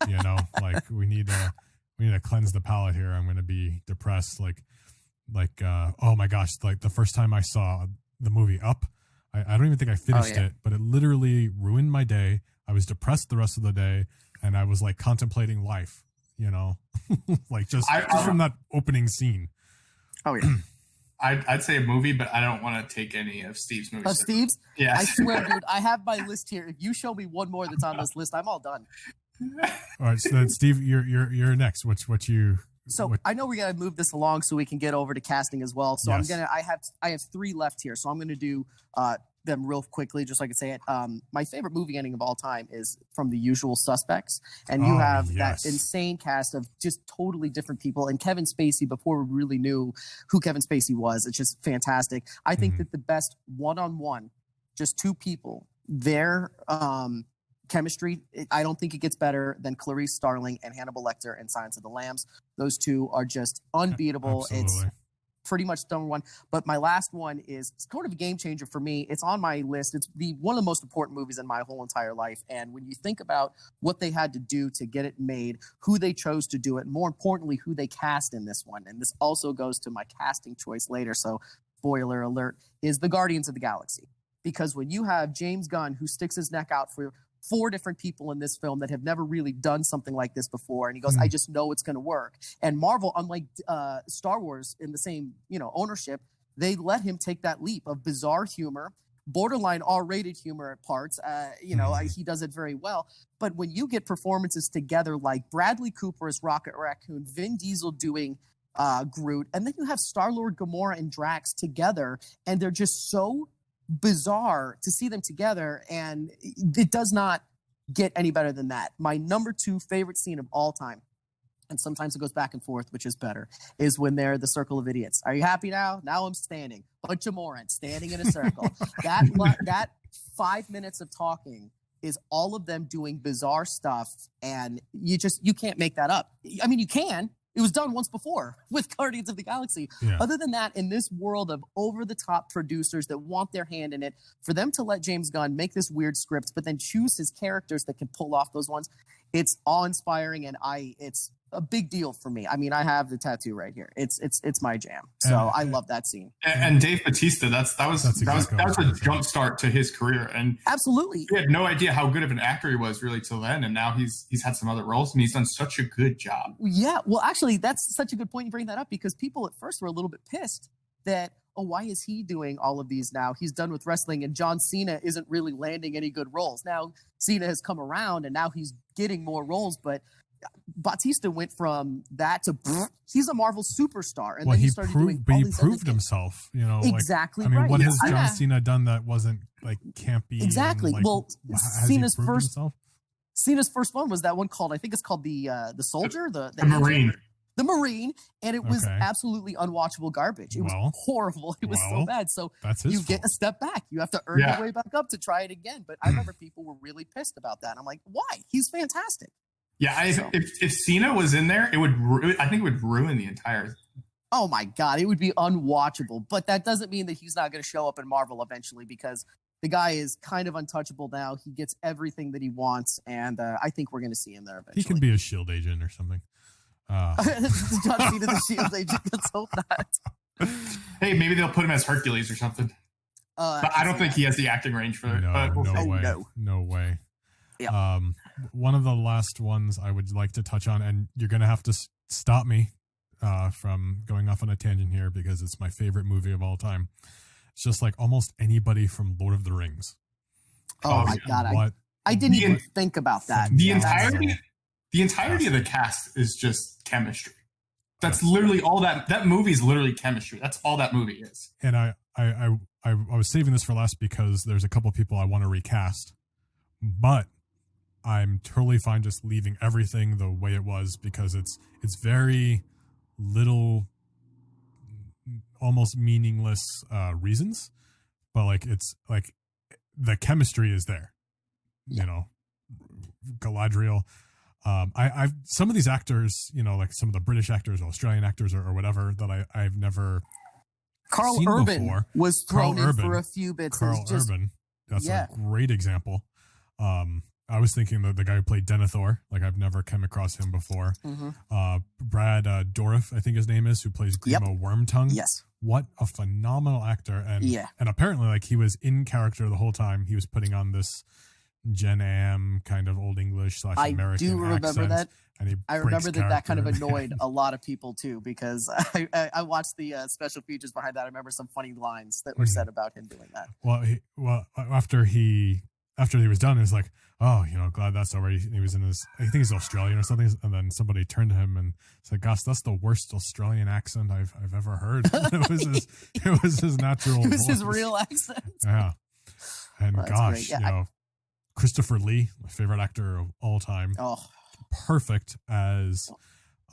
You know, like we need to cleanse the palate here. I'm gonna be depressed. Like oh my gosh, like the first time I saw the movie Up, I don't even think I finished it, but it literally ruined my day. I was depressed the rest of the day, and I was like contemplating life. You know, like just from that opening scene. Oh yeah. I'd say a movie, but I don't want to take any of Steve's movies. Of Steve's? Yeah. I swear, dude, I have my list here. If you show me one more that's on this list, I'm all done. All right, so then Steve, you're next. I know we got to move this along so we can get over to casting as well. So yes. I have 3 left here. So I'm gonna do them real quickly, just so I can say it. My favorite movie ending of all time is from The Usual Suspects, and you have that insane cast of just totally different people. And Kevin Spacey, before we really knew who Kevin Spacey was, it's just fantastic. I think that the best one-on-one, just 2 people, their chemistry, I don't think it gets better than Clarice Starling and Hannibal Lecter in Silence of the Lambs. Those 2 are just unbeatable. Absolutely. It's pretty much number one. But my last one is sort of a game changer for me. It's on my list. It's one of the most important movies in my whole entire life. And when you think about what they had to do to get it made, who they chose to do it, and more importantly, who they cast in this one, and this also goes to my casting choice later, so spoiler alert, is the Guardians of the Galaxy. Because when you have James Gunn, who sticks his neck out for 4 different people in this film that have never really done something like this before, and he goes, I just know it's going to work. And Marvel, unlike Star Wars in the same ownership, they let him take that leap of bizarre humor, borderline R-rated humor at parts. He does it very well. But when you get performances together like Bradley Cooper as Rocket Raccoon, Vin Diesel doing Groot, and then you have Star-Lord, Gamora, and Drax together, and they're just so bizarre to see them together, and it does not get any better than that. My number 2 favorite scene of all time, and sometimes it goes back and forth, which is better, is when they're the circle of idiots. Are you happy now? Now I'm standing. Bunch of morons standing in a circle. that 5 minutes of talking is all of them doing bizarre stuff, and you can't make that up. I mean, you can. It was done once before with Guardians of the Galaxy. Yeah. Other than that, in this world of over-the-top producers that want their hand in it, for them to let James Gunn make this weird script, but then choose his characters that can pull off those ones, it's awe-inspiring, and it's a big deal for me. I mean, I have the tattoo right here. It's my jam. So I love that scene. And Dave Bautista, that was a jump start to his career. And absolutely, he had no idea how good of an actor he was really till then. And now he's had some other roles, and he's done such a good job. Yeah, well, actually, that's such a good point you bring that up, because people at first were a little bit pissed that, oh, why is he doing all of these now? He's done with wrestling, and John Cena isn't really landing any good roles. Now Cena has come around, and now he's getting more roles, but Bautista went from that to he's a Marvel superstar, and then he started doing all these proved himself. Exactly. Like, what has John Cena done that wasn't like campy? Exactly. And, well, Cena's first one was that one called, I think it's called the Soldier, the Marine. The Marine, and it was absolutely unwatchable garbage. It was horrible. It was so bad. So you get a step back. You have to earn your way back up to try it again. But I remember people were really pissed about that. And I'm like, why? He's fantastic. Yeah, if Cena was in there, I think it would ruin the entire. Oh my God, it would be unwatchable. But that doesn't mean that he's not going to show up in Marvel eventually, because the guy is kind of untouchable now. He gets everything that he wants, and I think we're going to see him there eventually. He can be a SHIELD agent or something. John Cena, the SHIELD agent. Let's hope not. Hey, maybe they'll put him as Hercules or something. But I don't think he has the acting range for it. No way. Yeah. One of the last ones I would like to touch on, and you're going to have to stop me from going off on a tangent here because it's my favorite movie of all time. It's just like almost anybody from Lord of the Rings. Oh my God. I didn't even think about that. The entirety of the cast is just chemistry. That's literally all that movie is literally chemistry. That's all that movie is. And I was saving this for last because there's a couple of people I want to recast, but I'm totally fine just leaving everything the way it was because it's very little, almost meaningless reasons, but like it's like the chemistry is there, you know, Galadriel. I've some of these actors, you know, like some of the British actors, Australian actors, or whatever that I've never. Carl seen Urban before. was thrown in for a few bits. Carl Urban, that's a great example. I was thinking the guy who played Denethor, like I've never come across him before. Mm-hmm. Brad Dourif, I think his name is, who plays Grimo Wormtongue. Yes. What a phenomenal actor. And apparently like he was in character the whole time. He was putting on this Gen Am kind of Old English / American accent. I do remember that. And I remember that kind of annoyed a lot of people too, because I watched the special features behind that. I remember some funny lines that were said about him doing that. Well, after he was done, it was like, oh, you know, glad that's over. He was in his, I think he's Australian or something. And then somebody turned to him and said, gosh, that's the worst Australian accent I've ever heard. It was his natural It was voice. his real accent. Yeah. And gosh, yeah, you know, Christopher Lee, my favorite actor of all time. Oh, perfect as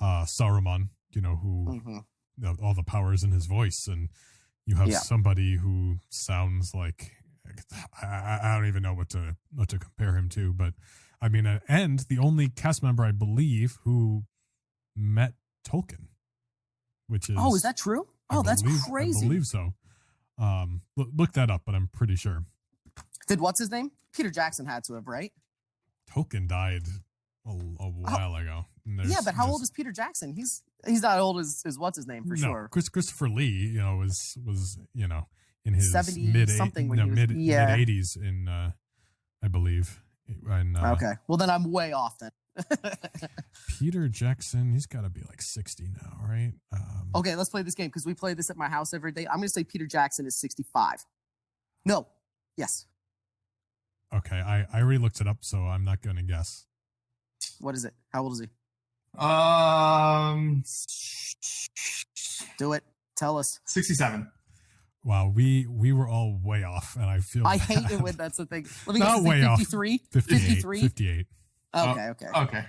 Saruman, you know, who you know, all the powers in his voice, and you have somebody who sounds like I don't even know what to compare him to, but I mean, and the only cast member I believe who met Tolkien, which is is that true? That's crazy. I believe so. Look that up, but I'm pretty sure. Did what's his name? Peter Jackson had to have, right? Tolkien died a while ago. Yeah, but how old is Peter Jackson? He's not old as what's his name for sure. Christopher Lee, you know, was you know, in his 70 mid something mid 80s in I believe. And, okay, well then I'm way off then. Peter Jackson, he's got to be like 60 now, right? Okay, let's play this game because we play this at my house every day. I'm going to say Peter Jackson is 65. No, yes. Okay, I already looked it up, so I'm not going to guess. What is it? How old is he? Do it. Tell us. 67. Wow, we were all way off, and I feel I bad. hate it when that's the thing. Let me not guess. way 53? off. 58. Okay.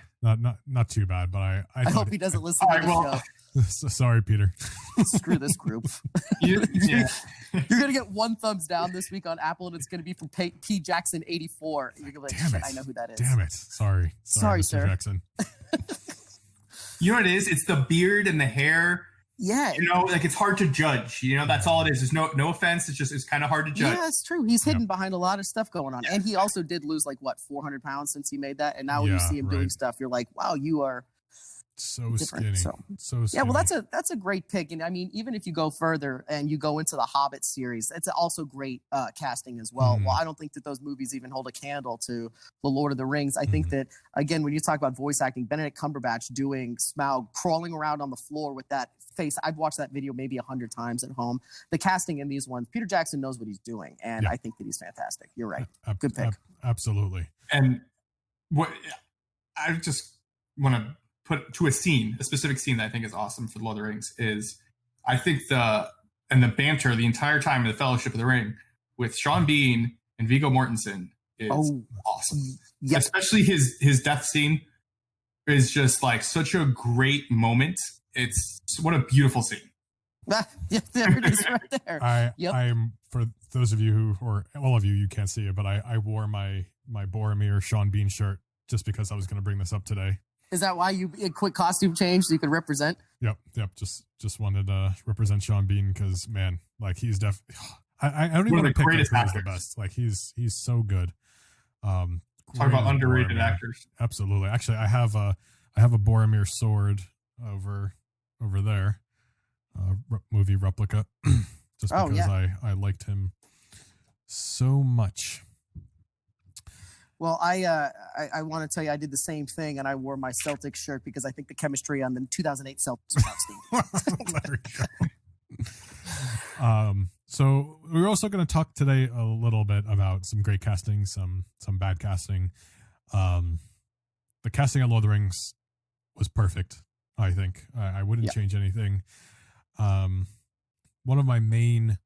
Not too bad, but I hope he doesn't listen to the show. Sorry, Peter. Screw this group. You're gonna get one thumbs down this week on Apple, and it's gonna be from P Jackson 84. You're gonna be like, Damn shit, it. I know who that is. Damn it. Sorry, Sorry, Mr. sir. Jackson. You know what it is? It's the beard and the hair. Yeah. You know, like it's hard to judge. You know, that's all it is. There's no offense. It's kind of hard to judge. Yeah, it's true. He's hidden behind a lot of stuff going on. Yeah. And he also did lose 400 pounds since he made that. And now when you see him doing stuff, you're like, wow, you are so different. skinny. So skinny. Yeah, well, that's a great pick. And I mean, even if you go further and you go into the Hobbit series, it's also great casting as well. Well, I don't think that those movies even hold a candle to the Lord of the Rings. I think that, again, when you talk about voice acting, Benedict Cumberbatch doing Smaug, crawling around on the floor with that face. I've watched that video maybe 100 times at home. The casting in these ones, Peter Jackson knows what he's doing, and I think that he's fantastic. You're right. Good pick. Absolutely. And what I just want to put to a specific scene that I think is awesome for the Lord of the Rings is I think the banter the entire time in the Fellowship of the Ring with Sean Bean and Viggo Mortensen is awesome. Yep. Especially his death scene is just like such a great moment. It's what a beautiful scene. Yeah, there it is right there. I'm for those of you who, or all of you can't see it, but I wore my Boromir Sean Bean shirt just because I was going to bring this up today. Is that why you a quick costume change so you could represent? Yep. Just wanted to represent Sean Bean because man, like he's definitely. I don't even want to pick who's the best. Like he's so good. Talk about underrated actors. Absolutely. Actually, I have a Boromir sword over there. Movie replica. Just because I liked him so much. Well, I want to tell you, I did the same thing, and I wore my Celtics shirt because I think the chemistry on the 2008 Celtics was outstanding. There we go. So we're also going to talk today a little bit about some great casting, some bad casting. The casting of Lord of the Rings was perfect. I think I wouldn't change anything. One of my main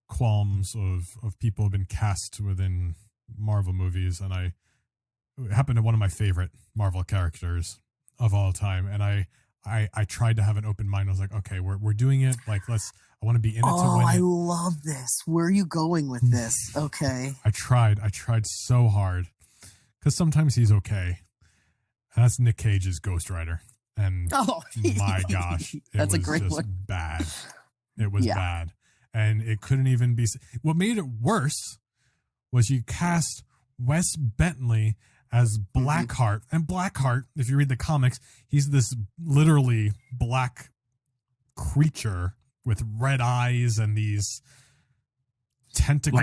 qualms of people have been cast within Marvel movies, and it happened to one of my favorite Marvel characters of all time, and I tried to have an open mind. I was like, okay, we're doing it. Like, I want to be in it to win I it. love this. Where are you going with this? Okay. I tried so hard, because sometimes he's okay. And that's Nick Cage's Ghost Rider. And my gosh, that's was a great just one. bad. It was bad. And it couldn't even be. What made it worse was you cast Wes Bentley as Blackheart. And Blackheart, if you read the comics, he's this literally black creature with red eyes and these tentacle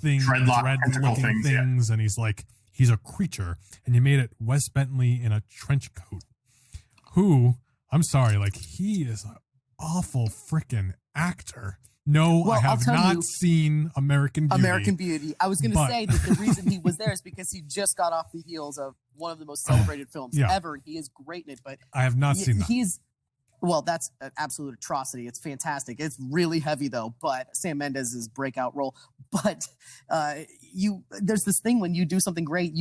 things, dread-looking things. And he's a creature. And you made it Wes Bentley in a trench coat. Who, I'm sorry, he is an awful freaking actor. No, I have not seen American Beauty. I was going to say that the reason he was there is because he just got off the heels of one of the most celebrated films ever. He is great in it, but I have not seen that. That's an absolute atrocity. It's fantastic. It's really heavy though, but Sam Mendes' breakout role. But there's this thing when you do something great,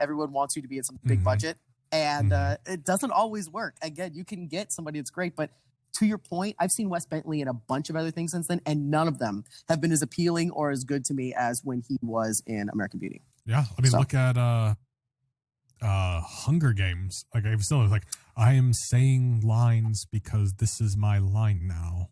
everyone wants you to be in some big budget. And it doesn't always work. Again, you can get somebody that's great, but to your point, I've seen Wes Bentley in a bunch of other things since then, and none of them have been as appealing or as good to me as when he was in American Beauty. Yeah, I mean, look at Hunger Games. I am saying lines because this is my line now.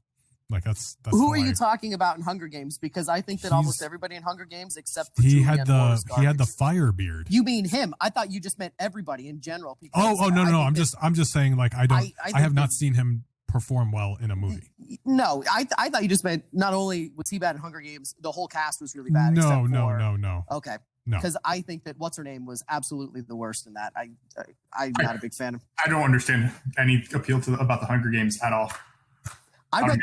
That's who are you talking about in Hunger Games? Because I think that almost everybody in Hunger Games except for he had the fire beard. You mean him? I thought you just meant everybody in general. No. I'm just saying I have not seen him perform well in a movie. No, I thought you just meant not only was he bad in Hunger Games, the whole cast was really bad. No. Okay. No. Because I think that what's her name was absolutely the worst in that. I'm not a big fan of. I don't understand any appeal about the Hunger Games at all. I read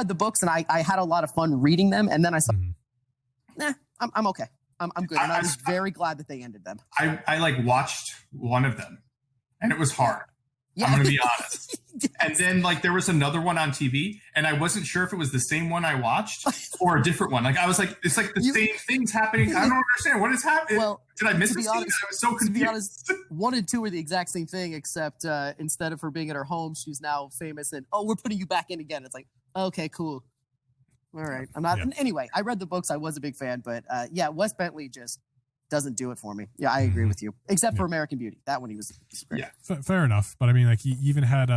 the books and I had a lot of fun reading them, and then I said, I'm okay. I'm good. And I was very glad that they ended them. I watched one of them, and it was hard. Yeah. I'm going to be honest. And then there was another one on TV, and I wasn't sure if it was the same one I watched or a different one. I was like, it's the same things happening. I don't understand what is happening. Well, did I miss a scene? I was so confused. To be honest, 1 and 2 are the exact same thing, except instead of her being at her home, she's now famous, and we're putting you back in again. It's like, okay, cool. All right. I'm not. Yeah. Anyway, I read the books. I was a big fan, but Wes Bentley just doesn't do it for me. Yeah, I agree with you. Except for American Beauty. That one he was great. Yeah, fair enough. But I mean, he even had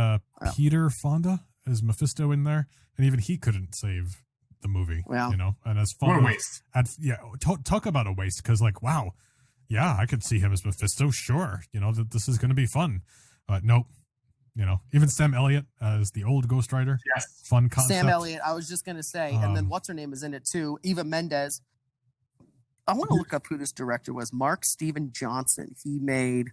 Peter Fonda as Mephisto in there, and even he couldn't save the movie. Well, and as Fonda, what a waste. Talk about a waste, because wow, yeah, I could see him as Mephisto. Sure, that this is going to be fun. Nope. Even Sam Elliott as the old Ghost Rider. Yes, fun concept. Sam Elliott. I was just going to say, and then what's her name is in it too. Eva Mendes. I want to look up who this director was. Mark Steven Johnson. He made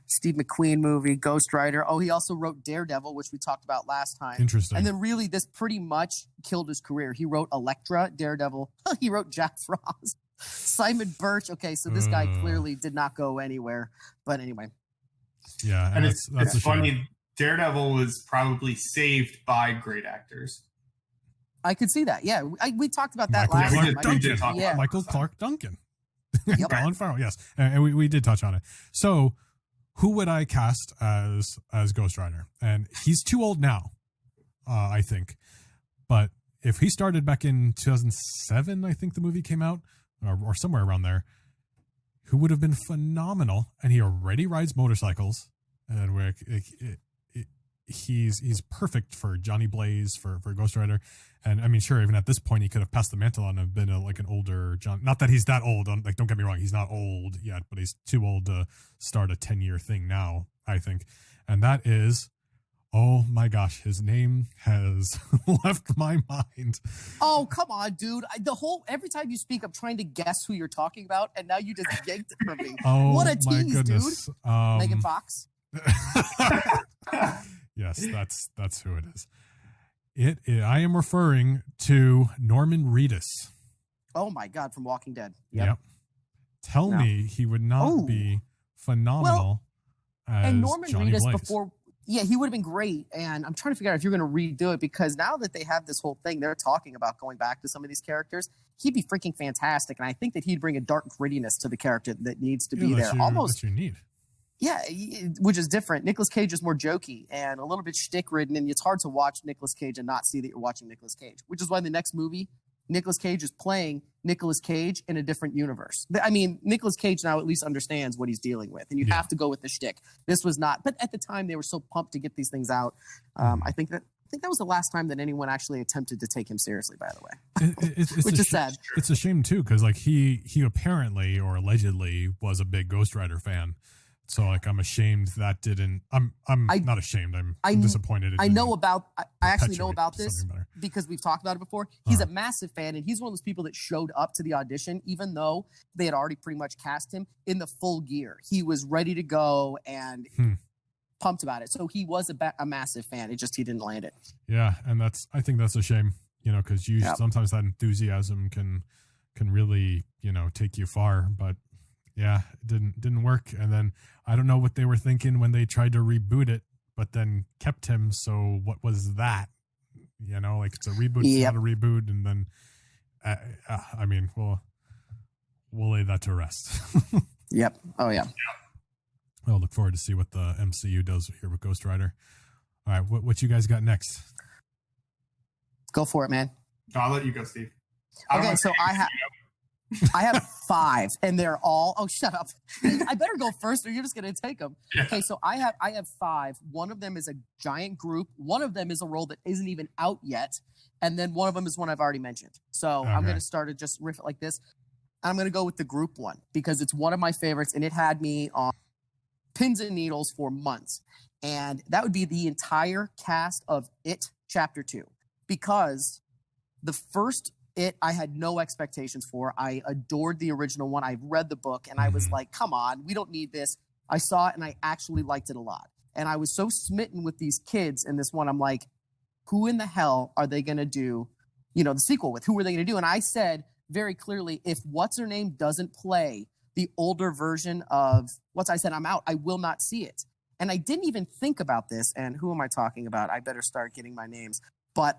Steve McQueen movie, Ghost Rider. He also wrote Daredevil, which we talked about last time. Interesting. And then really this pretty much killed his career. He wrote Elektra, Daredevil. He wrote Jack Frost. Simon Birch. Okay, so this guy clearly did not go anywhere. But anyway. Yeah, and it's funny. Daredevil was probably saved by great actors. I could see that. Yeah, we talked about that last time. Michael Clark Duncan. Colin Farrell, yes. And we did touch on it. So who would I cast as Ghost Rider? And he's too old now, I think. But if he started back in 2007, I think the movie came out, or somewhere around there, who would have been phenomenal. And he already rides motorcycles. And he's perfect for Johnny Blaze, for Ghost Rider. And I mean, sure, even at this point, he could have passed the mantle on and been an older John. Not that he's that old. Don't get me wrong. He's not old yet, but he's too old to start a 10-year thing now, I think. And that is Oh my gosh, his name has left my mind. Oh, come on, dude. Every time you speak, I'm trying to guess who you're talking about, and now you just yanked it from me. Oh, what a my tease, goodness. dude. Megan Fox. Yes, that's who it is. I am referring to Norman Reedus. Oh my God, from Walking Dead. Yep. Tell me he would not be phenomenal as and Norman Johnny Reedus Blaze. before. Yeah, he would have been great. And I'm trying to figure out if you're going to redo it, because now that they have this whole thing, they're talking about going back to some of these characters. He'd be freaking fantastic. And I think that he'd bring a dark grittiness to the character that needs to be there. Almost what you need. Yeah, which is different. Nicolas Cage is more jokey and a little bit shtick-ridden, and it's hard to watch Nicolas Cage and not see that you're watching Nicolas Cage, which is why the next movie, Nicolas Cage is playing Nicolas Cage in a different universe. I mean, Nicolas Cage now at least understands what he's dealing with, and you have to go with the shtick. This was not, but at the time they were so pumped to get these things out. I think that was the last time that anyone actually attempted to take him seriously, by the way. Which is sad. It's a shame too, because like he apparently or allegedly was a big Ghost Rider fan. So like I'm ashamed that didn't. I'm not ashamed. I'm disappointed. I actually know about this because we've talked about it before. He's a massive fan, and he's one of those people that showed up to the audition even though they had already pretty much cast him in the full gear. He was ready to go and pumped about it. So he was a massive fan. It just he didn't land it. Yeah, and I think that's a shame. Because sometimes that enthusiasm can really take you far, but. Yeah, it didn't work. And then I don't know what they were thinking when they tried to reboot it, but then kept him. So what was that? Like it's a reboot, it's not a reboot. And then, I mean, we'll lay that to rest. Yep. Oh, yeah. I'll look forward to see what the MCU does here with Ghost Rider. All right, what you guys got next? Go for it, man. I'll let you go, Steve. Okay, so I have 5, and they're all. Oh, shut up! I better go first, or you're just gonna take them. Yeah. Okay, so I have 5. One of them is a giant group. One of them is a role that isn't even out yet, and then one of them is one I've already mentioned. So I'm gonna start to just riff it like this. I'm gonna go with the group one because it's one of my favorites, and it had me on pins and needles for months. And that would be the entire cast of It Chapter 2, because the first It I had no expectations for. I adored the original one. I read the book and I was like, come on, we don't need this. I saw it and I actually liked it a lot. And I was so smitten with these kids in this one. I'm like, who in the hell are they going to do, the sequel with? Who are they going to do? And I said very clearly, if What's-Her-Name doesn't play the older version of I said, I'm out. I will not see it. And I didn't even think about this. And who am I talking about? I better start getting my names. But,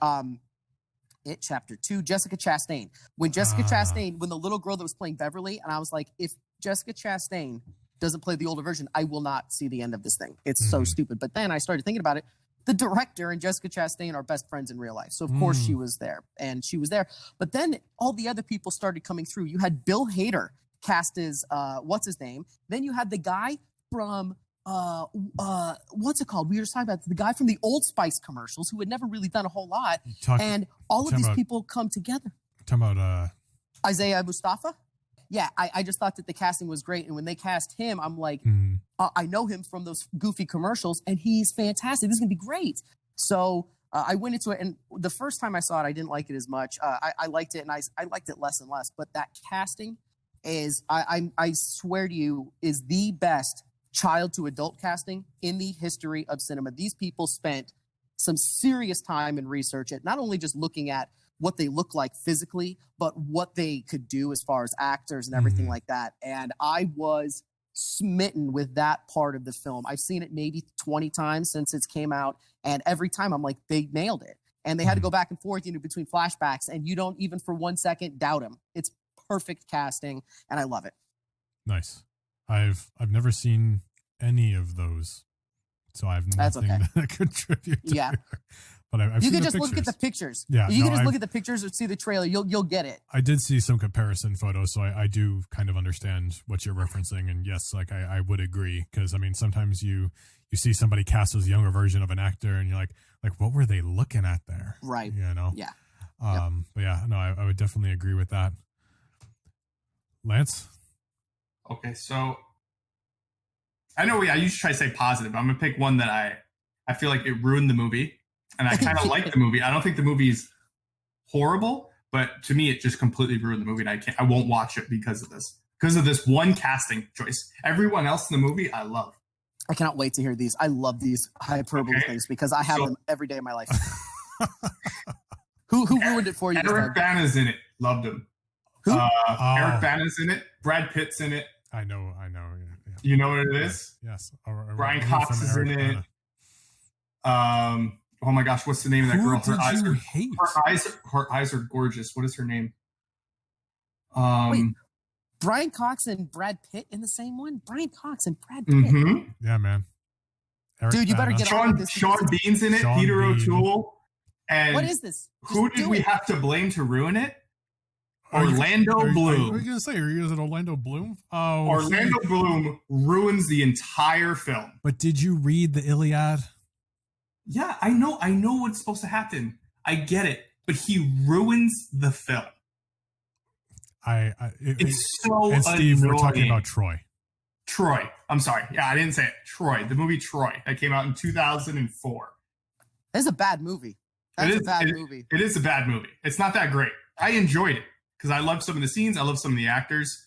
It Chapter 2, Jessica Chastain. When the little girl that was playing Beverly, and I was like, if Jessica Chastain doesn't play the older version, I will not see the end of this thing. It's so stupid. But then I started thinking about it. The director and Jessica Chastain are best friends in real life. So, of course, she was there. But then all the other people started coming through. You had Bill Hader cast as, what's his name? Then you had the guy from... what's it called? We were just talking about the guy from the Old Spice commercials who had never really done a whole lot. And all of these people come together. Talking about Isaiah Mustafa? Yeah, I just thought that the casting was great. And when they cast him, I'm like, I know him from those goofy commercials and he's fantastic. This is going to be great. So I went into it, and the first time I saw it, I didn't like it as much. I liked it, and I liked it less and less. But that casting is, I swear to you, is the best child to adult casting in the history of cinema. These people spent some serious time and research at not only just looking at what they look like physically, but what they could do as far as actors and everything like that. And I was smitten with that part of the film. I've seen it maybe 20 times since it's came out. And every time I'm like, they nailed it. And they had to go back and forth, between flashbacks, and you don't even for 1 second doubt them. It's perfect casting, and I love it. Nice. I've never seen any of those, so I have nothing to contribute to. Yeah. But I've you seen can just pictures. look at the pictures. Yeah, you can just look at the pictures or see the trailer. You'll get it. I did see some comparison photos, so I do kind of understand what you're referencing. And yes, like I would agree, because I mean sometimes you see somebody cast as a younger version of an actor, and you're like what were they looking at there? Right. Yeah. But yeah, no, I would definitely agree with that. Lance? Okay, so I know I usually try to say positive. I'm gonna pick one that I feel like it ruined the movie, and I kind of like the movie. I don't think the movie's horrible, but to me, it just completely ruined the movie, and I won't watch it because of this one casting choice. Everyone else in the movie, I love. I cannot wait to hear these. I love these hyperbole things because I have them every day of my life. Who ruined it for you? Eric Bana's in it. Loved him. Who? Eric Bana's in it. Brad Pitt's in it. I know. Yeah. You know what it is? Yes. Brian Cox is in it. Oh my gosh, what's the name of that girl? Her eyes are gorgeous. What is her name? Wait, Brian Cox and Brad Pitt in the same one? Brian Cox and Brad Pitt. Mm-hmm. Yeah, man. Dude, you better get on this. Sean Bean's in it. Peter O'Toole. And what is this? Who did we have to blame to ruin it? Orlando Bloom. What are you going to say? Are you using Orlando Bloom? Oh, Orlando Bloom ruins the entire film. But did you read the Iliad? Yeah, I know what's supposed to happen. I get it, but he ruins the film. It's so and Steve, annoying. We're talking about Troy. Troy. I'm sorry. Yeah, I didn't say it. Troy. The movie Troy that came out in 2004. That's a bad movie. That's a bad movie. It is a bad movie. It's not that great. I enjoyed it because I loved some of the scenes. I love some of the actors.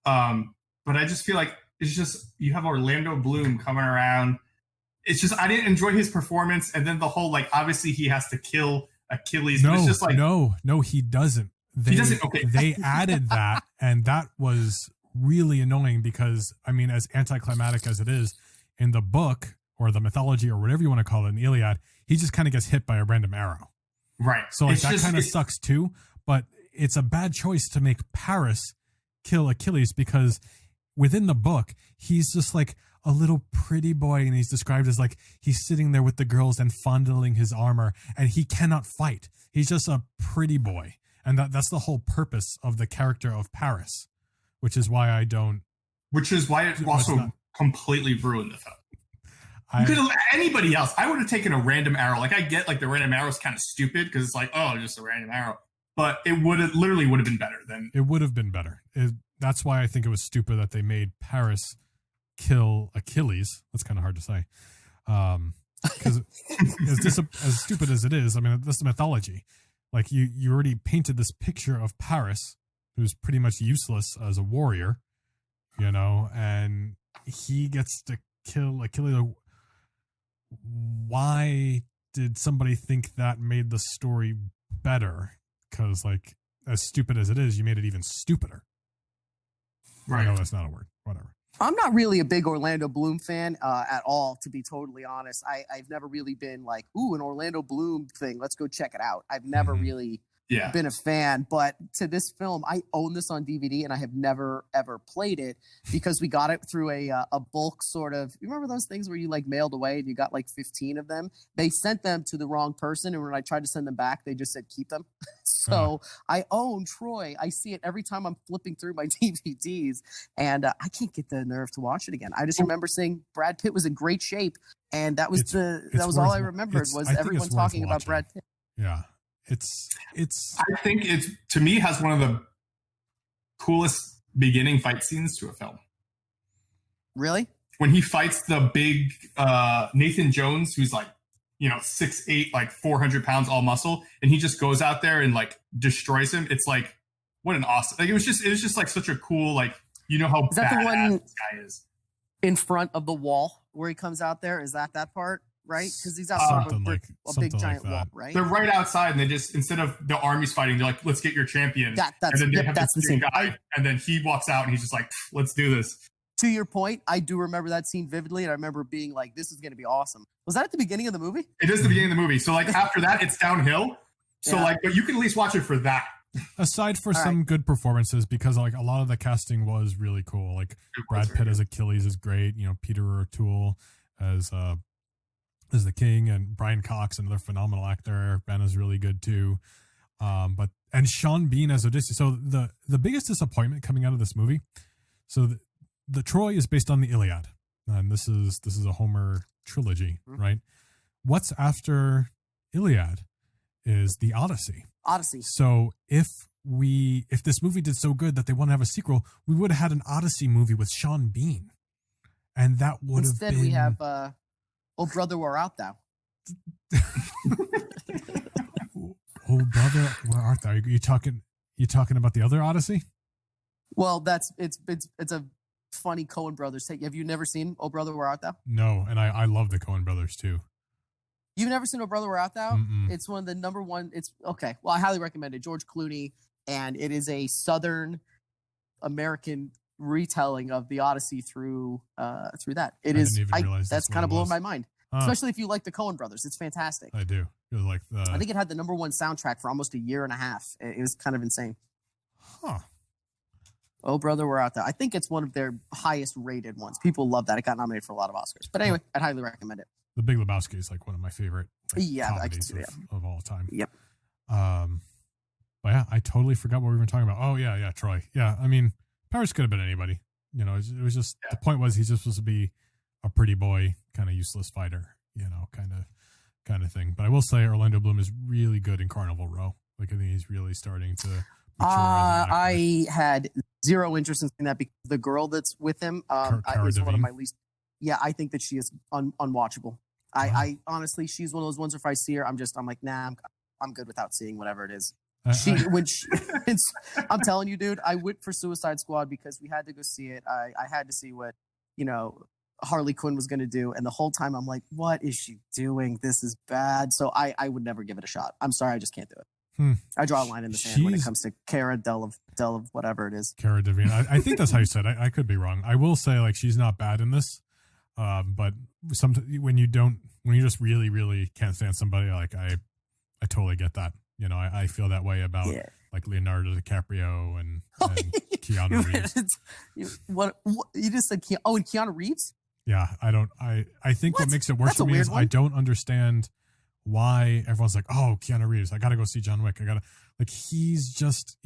But I just feel like it's just you have Orlando Bloom coming around. It's just I didn't enjoy his performance, and then the whole like obviously he has to kill Achilles. No, it's just like no, he doesn't. He doesn't. Okay, they added that, and that was really annoying because I mean, as anticlimactic as it is in the book or the mythology or whatever you want to call it in the Iliad, he just kind of gets hit by a random arrow. Right. So like that kind of sucks too. But it's a bad choice to make Paris kill Achilles because within the book he's just like a little pretty boy, and he's described as like he's sitting there with the girls and fondling his armor, and he cannot fight. He's just a pretty boy, and that's the whole purpose of the character of Paris, which is why I don't. Which is why it also completely ruined the film. Anybody else, I would have taken a random arrow. Like I get like the random arrow is kind of stupid because it's like just a random arrow, but it would have been better than. It would have been better. That's why I think it was stupid that they made Paris kill Achilles. That's kind of hard to say. Because as stupid as it is, I mean, this is mythology. Like you already painted this picture of Paris, who's pretty much useless as a warrior, and he gets to kill Achilles. Why did somebody think that made the story better? Because like as stupid as it is, you made it even stupider. Right. I know that's not a word. Whatever. I'm not really a big Orlando Bloom fan at all, to be totally honest. I've never really been like, ooh, an Orlando Bloom thing. Let's go check it out. I've never really been a fan. But to this film, I own this on DVD, and I have never, ever played it because we got it through a bulk sort of – you remember those things where you like mailed away and you got like 15 of them? They sent them to the wrong person, and when I tried to send them back, they just said keep them. So I own Troy. I see it every time I'm flipping through my DVDs, and I can't get the nerve to watch it again. I just remember saying Brad Pitt was in great shape, and that was all I remembered was everyone talking about Brad Pitt. Yeah. I think it's to me has one of the coolest beginning fight scenes to a film. Really? When he fights the big Nathan Jones, who's like 6'8", like 400 pounds, all muscle, and he just goes out there and like destroys him. It's like what an awesome! Like it was just like such a cool like how is that the one this guy is in front of the wall where he comes out there? Is that part? Right, because he's outside of a big giant wall, right? They're right outside, and they just instead of the army's fighting, they're like, "Let's get your champion." That's the same guy, and then he walks out, and he's just like, "Let's do this." To your point, I do remember that scene vividly, and I remember being like, "This is going to be awesome." Was that at the beginning of the movie? It is the beginning of the movie. So like after that, it's downhill. So but you can at least watch it for that. Aside for some good performances, because like a lot of the casting was really cool. Like Brad Pitt as Achilles is great. Peter O'Toole as the king, and Brian Cox, another phenomenal actor. Eric Bana's really good too. And Sean Bean as Odysseus. So the biggest disappointment coming out of this movie. So the Troy is based on the Iliad, and this is a Homer trilogy, right? What's after Iliad is the Odyssey. So if this movie did so good that they want to have a sequel, we would have had an Odyssey movie with Sean Bean, and that would have been. Instead, we have Oh, brother, where art thou? Oh, brother, where art thou? You talking about the other Odyssey? Well, it's a funny Coen Brothers take. Have you never seen Oh, Brother, Where Art Thou? No, and I love the Coen Brothers too. You've never seen Oh, Brother, Where Art Thou? Mm-mm. It's one of the number one. It's okay. Well, I highly recommend it. George Clooney, and it is a Southern American retelling of the Odyssey through that. It is. That's kind of blowing my mind, especially if you like the Coen Brothers. It's fantastic. I do. It was like I think it had the number one soundtrack for almost a year and a half. It was kind of insane. Huh. Oh, Brother, We're Out There. I think it's one of their highest rated ones. People love that. It got nominated for a lot of Oscars. But anyway, I'd highly recommend it. The Big Lebowski is like one of my favorite I can see of all time. Yep. But yeah, I totally forgot what we were talking about. Oh yeah, Troy. Yeah, I mean, Paris could have been anybody. You know, it was just the point was he's just supposed to be a pretty boy, kind of useless fighter. You know, kind of thing. But I will say Orlando Bloom is really good in Carnival Row. Like I think he's really starting to. I had zero interest in seeing that because the girl that's with him is one of my least. Yeah, I think that she is unwatchable. I honestly, she's one of those ones. If I see her, I'm like, nah, I'm good without seeing whatever it is. I'm telling you, dude, I went for Suicide Squad because we had to go see it. I had to see what Harley Quinn was going to do, and the whole time I'm like, what is she doing? This is bad. So I would never give it a shot. I'm sorry, I just can't do it. I draw a line in the sand when it comes to Cara Delevingne, whatever it is. Cara Delevingne. I think that's how you said it. I could be wrong. I will say like she's not bad in this, but sometimes when you just really, really can't stand somebody, like I totally get that. You know, I feel that way about like Leonardo DiCaprio and Keanu Reeves. What you just said? And Keanu Reeves? Yeah, I think what makes it worse for me is I don't understand why everyone's like, oh, Keanu Reeves, I gotta go see John Wick. He's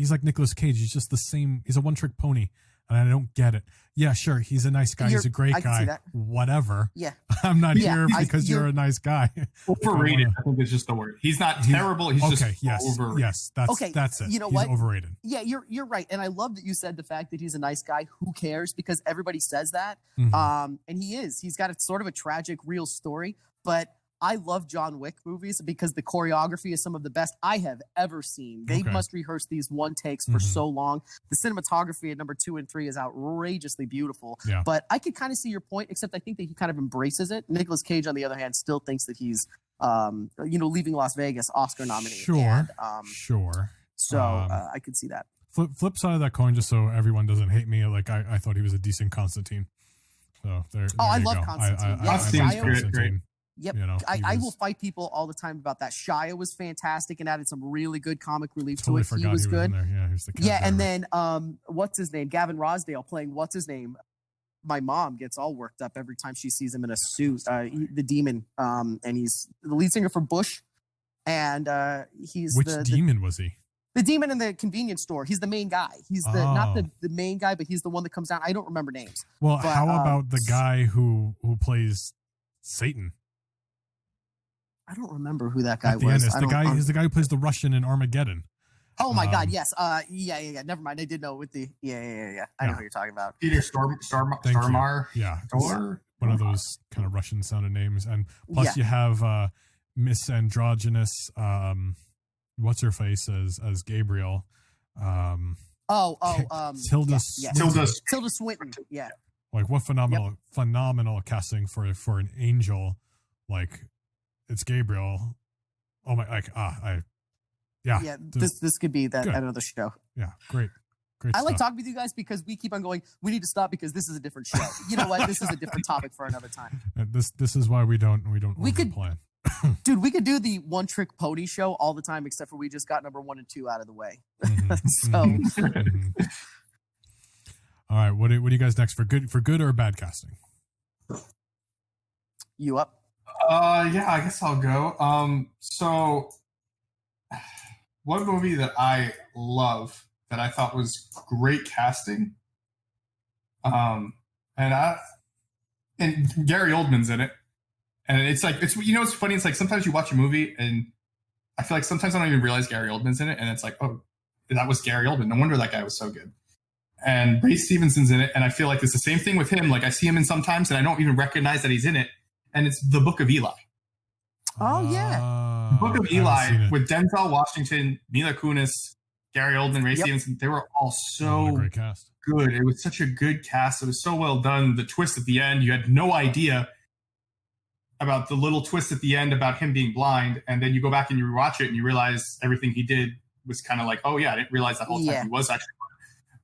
like Nicolas Cage. He's just the same. He's a one-trick pony, and I don't get it. Yeah, sure, he's a nice guy. He's a great guy. Whatever. Yeah, I'm not here because you're a nice guy. Overrated, I think is just the word. He's not terrible. He's just overrated. Yes, that's it. You know he's what? Overrated. Yeah, you're right, and I love that you said the fact that he's a nice guy. Who cares? Because everybody says that, and he is. He's got a sort of a tragic, real story, but. I love John Wick movies because the choreography is some of the best I have ever seen. They must rehearse these one takes for so long. The cinematography at number 2 and 3 is outrageously beautiful. Yeah. But I could kind of see your point, except I think that he kind of embraces it. Nicolas Cage, on the other hand, still thinks that he's, Leaving Las Vegas, Oscar nominee. Sure. So I could see that. Flip side of that coin, just so everyone doesn't hate me. Like I thought he was a decent Constantine. So there. I love Constantine. Constantine. Great. Yep. I will fight people all the time about that. Shia was fantastic and added some really good comic relief to it. He was good. Yeah, he's the and then what's his name? Gavin Rossdale playing what's his name? My mom gets all worked up every time she sees him in a suit. The demon, and he's the lead singer for Bush. And he's which demon was he? The demon in the convenience store. He's the main guy. He's not the main guy, but he's the one that comes down. I don't remember names. Well, how about the guy who plays Satan? I don't remember who that guy was. He's the guy who plays the Russian in Armageddon. Oh my God! Yes. Yeah. Never mind. I did know with the I know who you're talking about. Peter Stormare. Yeah. One of those kind of Russian sounding names, and plus you have Miss Androgynous. What's her face as Gabriel? Tilda Swinton. Yeah. Like what phenomenal casting for an angel. Like. It's Gabriel. Oh my! This could be that good. Another show. Yeah, great. I like talking with you guys because we keep on going. We need to stop because this is a different show. You know what? This is a different topic for another time. This is why we don't plan. Dude, we could do the one trick pony show all the time, except for we just got number 1 and 2 out of the way. All right, what do you guys next for good or bad casting? You up? Yeah, I guess I'll go. So one movie that I love that I thought was great casting. And Gary Oldman's in it. And it's it's funny. It's like sometimes you watch a movie and I feel like sometimes I don't even realize Gary Oldman's in it. And it's like, oh, that was Gary Oldman. No wonder that guy was so good. And Ray Stevenson's in it. And I feel like it's the same thing with him. Like I see him in sometimes and I don't even recognize that he's in it. and it's The Book of Eli. Oh yeah, Book of Eli with Denzel Washington, Mila Kunis, Gary Oldman, Ray Stevenson. They were all so great cast. Good. It was such a good cast. It was so well done. The twist at the end, you had no idea about the little twist at the end about him being blind, and then you go back and you rewatch it and you realize everything he did was kind of like, oh yeah, I didn't realize that whole time he was actually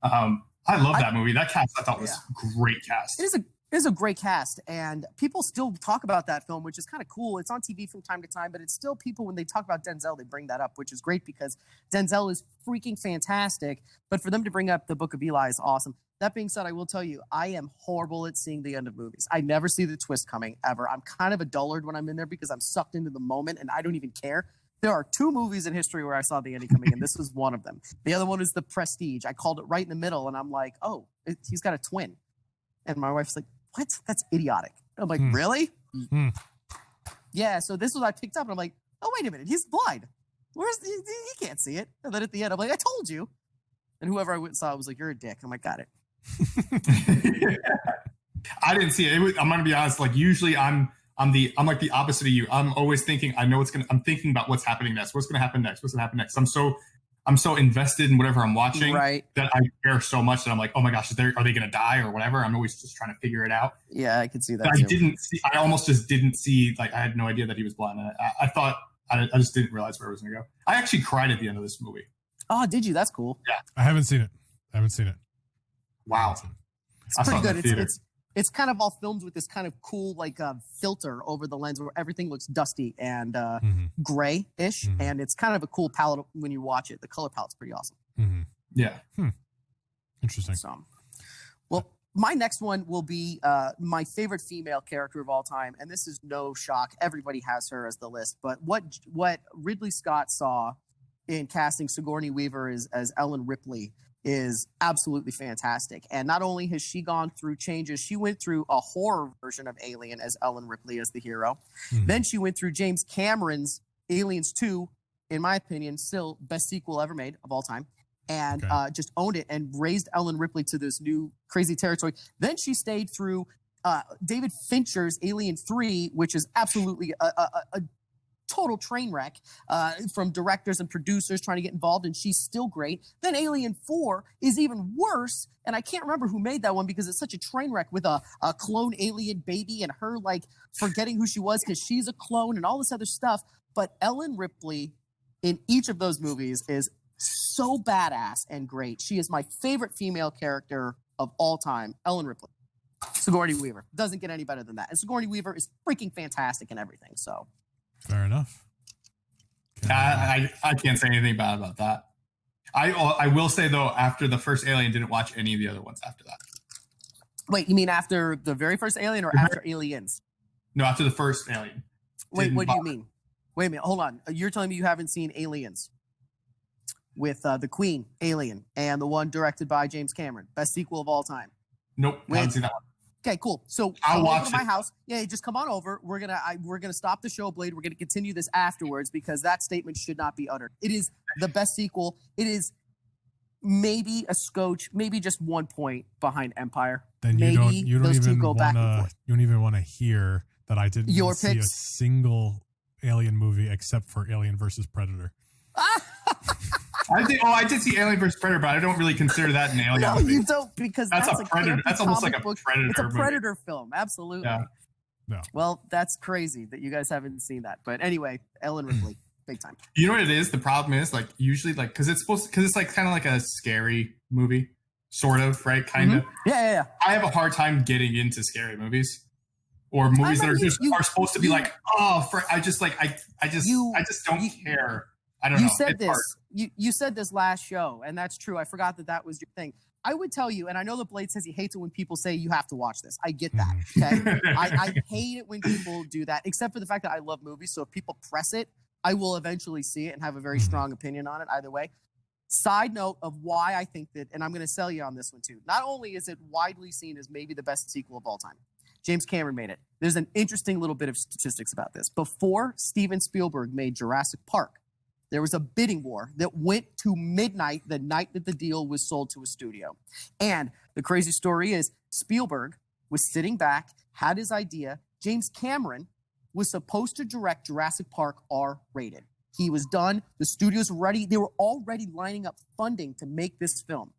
blind. I love that movie. That cast I thought was great cast. It is a great cast, and people still talk about that film, which is kind of cool. It's on TV from time to time, but it's still people, when they talk about Denzel, they bring that up, which is great because Denzel is freaking fantastic. But for them to bring up The Book of Eli is awesome. That being said, I will tell you, I am horrible at seeing the end of movies. I never see the twist coming, ever. I'm kind of a dullard when I'm in there because I'm sucked into the moment and I don't even care. There are 2 movies in history where I saw the ending coming, and this was one of them. The other one is The Prestige. I called it right in the middle, and I'm like, oh, he's got a twin. And my wife's like, what? That's idiotic. I'm like, really? Yeah, so this was I picked up, and I'm like, oh, wait a minute. He's blind. He can't see it. And then at the end, I'm like, I told you. And whoever I went and saw it was like, you're a dick. I'm like, got it. I didn't see it. I'm going to be honest. Like, usually I'm like the opposite of you. I'm always thinking, I'm thinking about what's happening next. What's going to happen next? What's going to happen next? I'm so invested in whatever I'm watching that I care so much that I'm like, oh my gosh, are they going to die or whatever? I'm always just trying to figure it out. Yeah, I could see that. I almost just didn't see, like, I had no idea that he was blind. I thought, I just didn't realize where it was going to go. I actually cried at the end of this movie. Oh, did you? That's cool. Yeah. I haven't seen it. Wow. It's pretty good. It's kind of all filmed with this kind of cool, like, filter over the lens where everything looks dusty and gray-ish, and it's kind of a cool palette when you watch it. The color palette's pretty awesome. Yeah. Interesting. So, well, my next one will be my favorite female character of all time, and this is no shock. Everybody has her as the list, but what Ridley Scott saw in casting Sigourney Weaver as Ellen Ripley is absolutely fantastic. And not only has she gone through changes, she went through a horror version of Alien as Ellen Ripley as the hero. Then she went through James Cameron's Aliens 2, in my opinion, still best sequel ever made of all time, and just owned it and raised Ellen Ripley to this new crazy territory. Then she stayed through David Fincher's Alien 3, which is absolutely a total train wreck from directors and producers trying to get involved, and she's still great. Then Alien 4 is even worse, and I can't remember who made that one because it's such a train wreck with a clone alien baby and her, like, forgetting who she was because she's a clone and all this other stuff. But Ellen Ripley in each of those movies is so badass and great. She is my favorite female character of all time, Ellen Ripley. Sigourney Weaver. Doesn't get any better than that. And Sigourney Weaver is freaking fantastic in everything, so... Fair enough. I can't say anything bad about that. I will say, though, after the first Alien, didn't watch any of the other ones after that. Wait, you mean after the very first Alien or after Aliens? No, after the first Alien. Wait, what do you mean? Wait a minute, hold on. You're telling me you haven't seen Aliens with the Queen, Alien, and the one directed by James Cameron, best sequel of all time? Nope, I haven't seen that one. Okay, cool. So I'll come watch over to my house. Yeah, just come on over. We're gonna stop the show, Blade. We're gonna continue this afterwards because that statement should not be uttered. It is the best sequel. It is maybe a scotch, maybe just 1 point behind Empire. Then you don't even want to hear that I didn't see a single Alien movie except for Alien versus Predator. I did see Alien vs. Predator, but I don't really consider that an Alien movie. No, you don't, because that's a Predator. That's almost like a Predator. It's a Predator film, absolutely. Yeah. No. Well, that's crazy that you guys haven't seen that. But anyway, Ellen Ripley, big time. You know what it is? The problem is, like, usually, like, because it's like kind of like a scary movie, sort of, right? Kind of. Yeah. I have a hard time getting into scary movies. Or movies that are supposed to be like, I just don't care. I don't know. You said this last show, and that's true. I forgot that was your thing. I would tell you, and I know that Blade says he hates it when people say you have to watch this. I get that. Okay, I hate it when people do that, except for the fact that I love movies. So if people press it, I will eventually see it and have a very strong opinion on it. Either way. Side note of why I think that, and I'm going to sell you on this one too. Not only is it widely seen as maybe the best sequel of all time, James Cameron made it. There's an interesting little bit of statistics about this. Before Steven Spielberg made Jurassic Park, there was a bidding war that went to midnight the night that the deal was sold to a studio. And the crazy story is Spielberg was sitting back, had his idea. James Cameron was supposed to direct Jurassic Park R-rated. He was done. The studios were ready. They were already lining up funding to make this film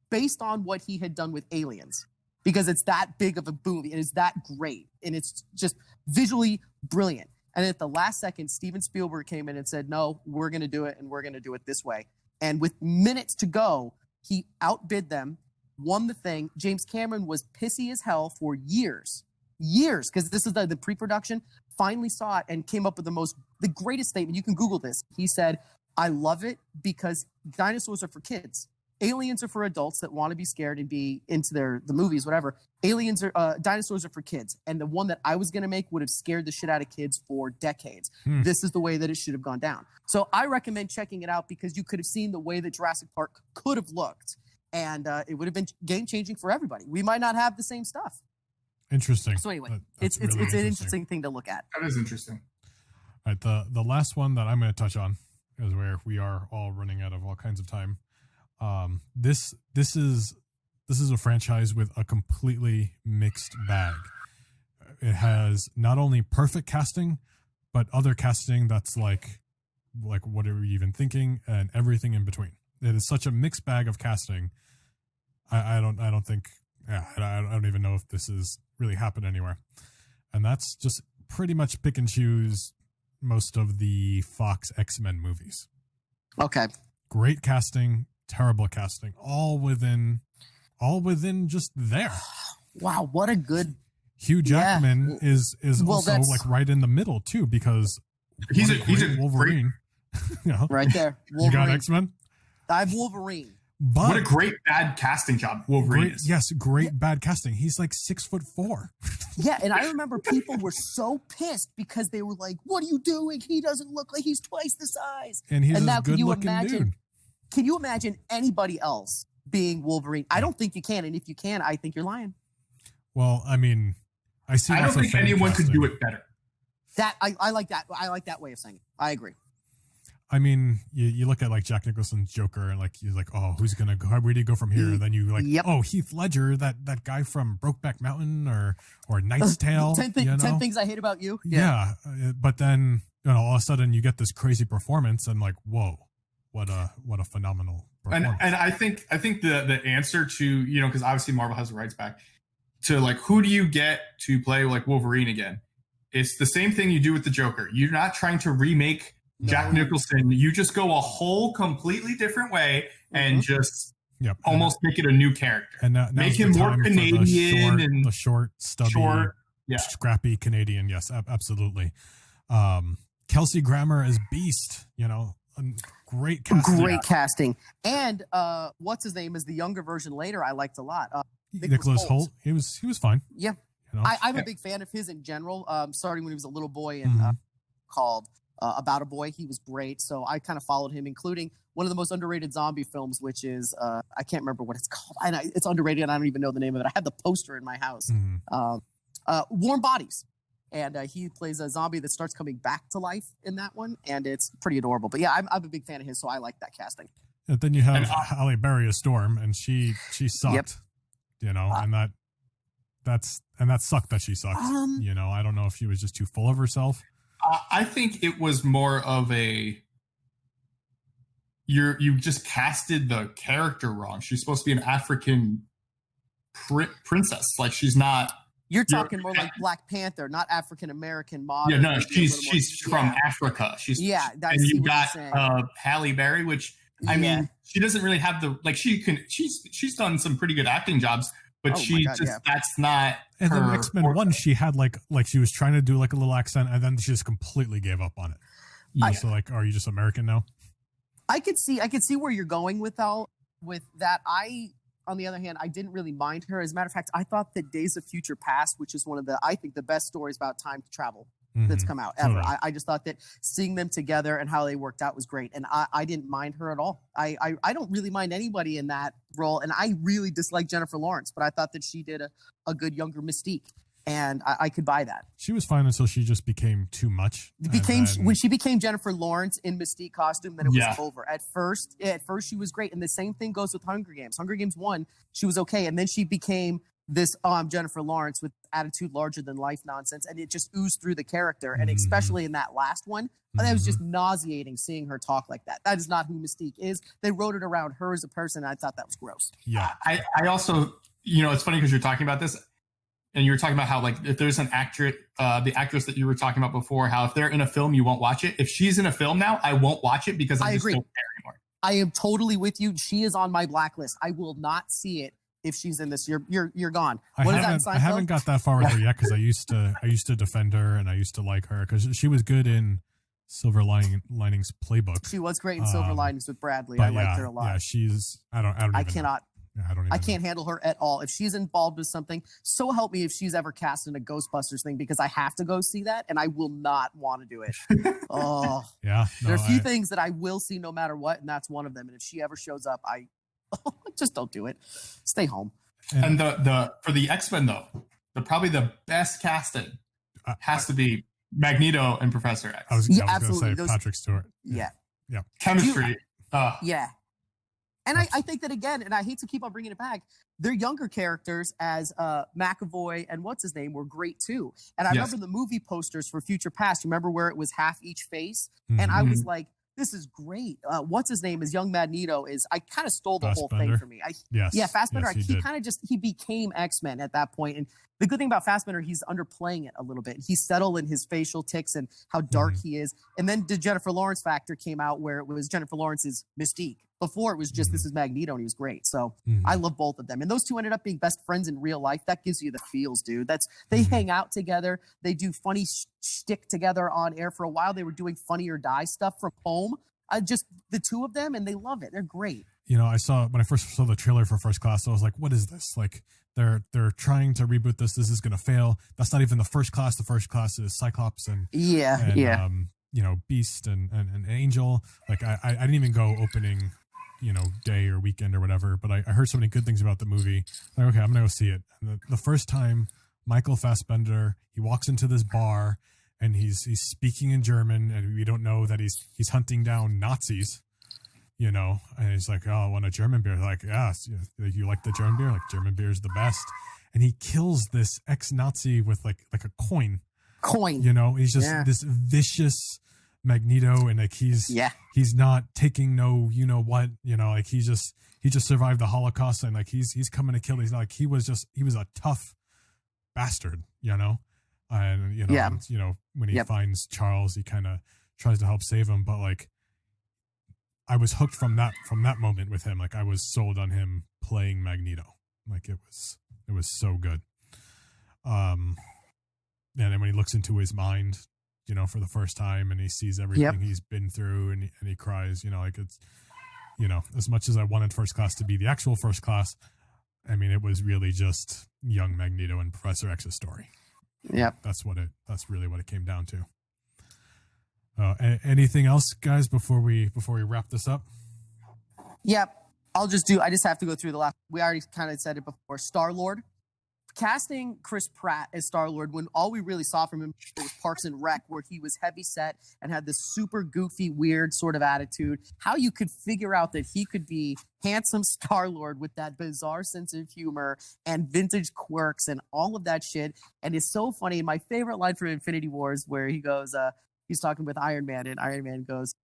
based on what he had done with Aliens, because it's that big of a boom. It is that great. And it's just visually brilliant. And at the last second, Steven Spielberg came in and said, no, we're going to do it, and we're going to do it this way. And with minutes to go, he outbid them, won the thing. James Cameron was pissy as hell for years, because this is the pre-production, finally saw it and came up with the greatest statement. You can Google this. He said, I love it because dinosaurs are for kids. Aliens are for adults that want to be scared and be into the movies, whatever. Dinosaurs are for kids. And the one that I was going to make would have scared the shit out of kids for decades. This is the way that it should have gone down. So I recommend checking it out, because you could have seen the way that Jurassic Park could have looked. And it would have been game-changing for everybody. We might not have the same stuff. Interesting. So anyway, it's an interesting thing to look at. That is interesting. All right, the last one that I'm going to touch on is where we are all running out of all kinds of time. This is a franchise with a completely mixed bag. It has not only perfect casting, but other casting that's like what are we even thinking, and everything in between. It is such a mixed bag of casting. I don't even know if this is really happened anywhere. And that's just pretty much pick and choose most of the Fox X-Men movies. Okay. Great casting, terrible casting, all within just there. Wow, what a good Hugh Jackman is also like right in the middle too, because he's a Wolverine. You know? Right there. Wolverine. You got X-Men? I have Wolverine. But what a great bad casting job Wolverine is. Yes, great bad casting. He's like 6'4". Yeah, and I remember people were so pissed because they were like, "What are you doing? He doesn't look like he's twice the size." And he's now, a good-looking dude. Can you imagine anybody else being Wolverine? I don't think you can, and if you can, I think you're lying. Well, I mean, I don't think anyone could do it better. That I like that. I like that way of saying it. I agree. I mean, you look at like Jack Nicholson's Joker, and like you're like, oh, who's gonna go? Where do you go from here? And then you like, oh, Heath Ledger, that guy from Brokeback Mountain or Knight's Tale. 10 things I hate about you. Yeah, but then all of a sudden you get this crazy performance, and like, whoa, what a phenomenal performance. And I think the answer to because obviously Marvel has the rights back to like who do you get to play like Wolverine again? It's the same thing you do with the Joker. You're not trying to remake Jack Nicholson. You just go a whole completely different way and just almost make it a new character. And make him more Canadian the short, stubby, scrappy Canadian. Yes, absolutely. Kelsey Grammer as Beast. Great casting. Great casting. And what's his name is the younger version later. I liked a lot. Nicholas Hoult. He was fine. Yeah. I'm a big fan of his in general. Starting when he was a little boy in called About a Boy. He was great. So I kind of followed him, including one of the most underrated zombie films, which is I can't remember what it's called. It's underrated and I don't even know the name of it. I have the poster in my house. Warm Bodies. And he plays a zombie that starts coming back to life in that one. And it's pretty adorable. But yeah, I'm a big fan of his, so I like that casting. And then you have Halle Berry as Storm, and she sucked. And that sucked that she sucked. I don't know if she was just too full of herself. I think it was more of a you just casted the character wrong. She's supposed to be an African princess. Like she's not. You're talking more like Black Panther, not African American model. Yeah, no, she's from Africa. And you got Halle Berry, which I mean, she doesn't really have she's done some pretty good acting jobs. But that's not. And then X-Men 1, she had like she was trying to do like a little accent, and then she just completely gave up on it. Yeah. So like, are you just American now? I could see where you're going with that. On the other hand, I didn't really mind her. As a matter of fact, I thought that Days of Future Past, which is one of the best stories about time travel that's come out ever. Totally. I just thought that seeing them together and how they worked out was great. And I didn't mind her at all. I don't really mind anybody in that role. And I really dislike Jennifer Lawrence, but I thought that she did a good younger Mystique. And I could buy that. She was fine until she just became too much. When she became Jennifer Lawrence in Mystique costume, then it was over. At first she was great. And the same thing goes with Hunger Games. Hunger Games 1, she was okay. And then she became this I'm Jennifer Lawrence with attitude larger than life nonsense, and it just oozed through the character. And especially in that last one, that was just nauseating seeing her talk like that. That is not who Mystique is. They wrote it around her as a person, and I thought that was gross. Yeah, I also, it's funny because you're talking about this, and you were talking about how, like, if there's an actress, the actress that you were talking about before, how if they're in a film, you won't watch it. If she's in a film now, I won't watch it because I just don't care anymore. I am totally with you. She is on my blacklist. I will not see it if she's in this. You're gone. I haven't got that far with her yet because I used to defend her and I used to like her because she was good in Silver Linings Playbook. She was great in Silver Linings with Bradley. I liked her a lot. Yeah, she's. I can't handle her at all. If she's involved with something, so help me if she's ever cast in a Ghostbusters thing, because I have to go see that and I will not want to do it. Oh, yeah. There are a few things that I will see no matter what, and that's one of them. And if she ever shows up, I just don't do it. Stay home. And the for the X-Men though, probably the best casting has to be Magneto and Professor X. I was going to say Patrick Stewart. Yeah. Chemistry. Yeah. And I think that, again, and I hate to keep on bringing it back, their younger characters as McAvoy and what's his name were great too. And I remember the movie posters for Future Past. You remember where it was half each face? Mm-hmm. And I was like, this is great. What's his name is young Magneto I kind of stole the whole thing for me. Fassbender. He became X-Men at that point. And the good thing about Fassbender, he's underplaying it a little bit. He's subtle in his facial tics and how dark he is. And then the Jennifer Lawrence factor came out where it was Jennifer Lawrence's Mystique. Before it was just this is Magneto and he was great. So I love both of them. And those two ended up being best friends in real life. That gives you the feels, dude. They hang out together. They do funny shtick together on air. For a while, they were doing Funny or Die stuff from home. Just the two of them, and they love it. They're great. When I first saw the trailer for First Class, I was like, what is this? Like they're trying to reboot this. This is going to fail. That's not even the First Class. The First Class is Cyclops and Beast and Angel. Like I didn't even go opening day or weekend or whatever, but I heard so many good things about the movie. Like, okay, I'm gonna go see it. And the first time Michael Fassbender, he walks into this bar and he's speaking in German, and we don't know that he's hunting down Nazis, and he's like, oh, I want a German beer. Like, yeah, you like the German beer? Like, German beer is the best. And he kills this ex-Nazi with like a coin. He's just this vicious Magneto, and like he's not taking no like he just survived the Holocaust, and like he's coming to kill. He's not like he was a tough bastard, and when he finds Charles, he kind of tries to help save him, but like I was hooked from that moment with him. Like I was sold on him playing Magneto. Like it was so good. And then when he looks into his mind, for the first time, and he sees everything he's been through, and he cries, like it's, as much as I wanted First Class to be the actual First Class, I mean, it was really just young Magneto and Professor X's story. Yep. That's really what it came down to. Anything else, guys, before we wrap this up? Yep. I just have to go through the last, we already kind of said it before, Star-Lord. Casting Chris Pratt as Star-Lord, when all we really saw from him was Parks and Rec, where he was heavy set and had this super goofy, weird sort of attitude. How you could figure out that he could be handsome Star-Lord with that bizarre sense of humor and vintage quirks and all of that shit. And it's so funny. My favorite line from Infinity Wars, where he goes, he's talking with Iron Man, and Iron Man goes,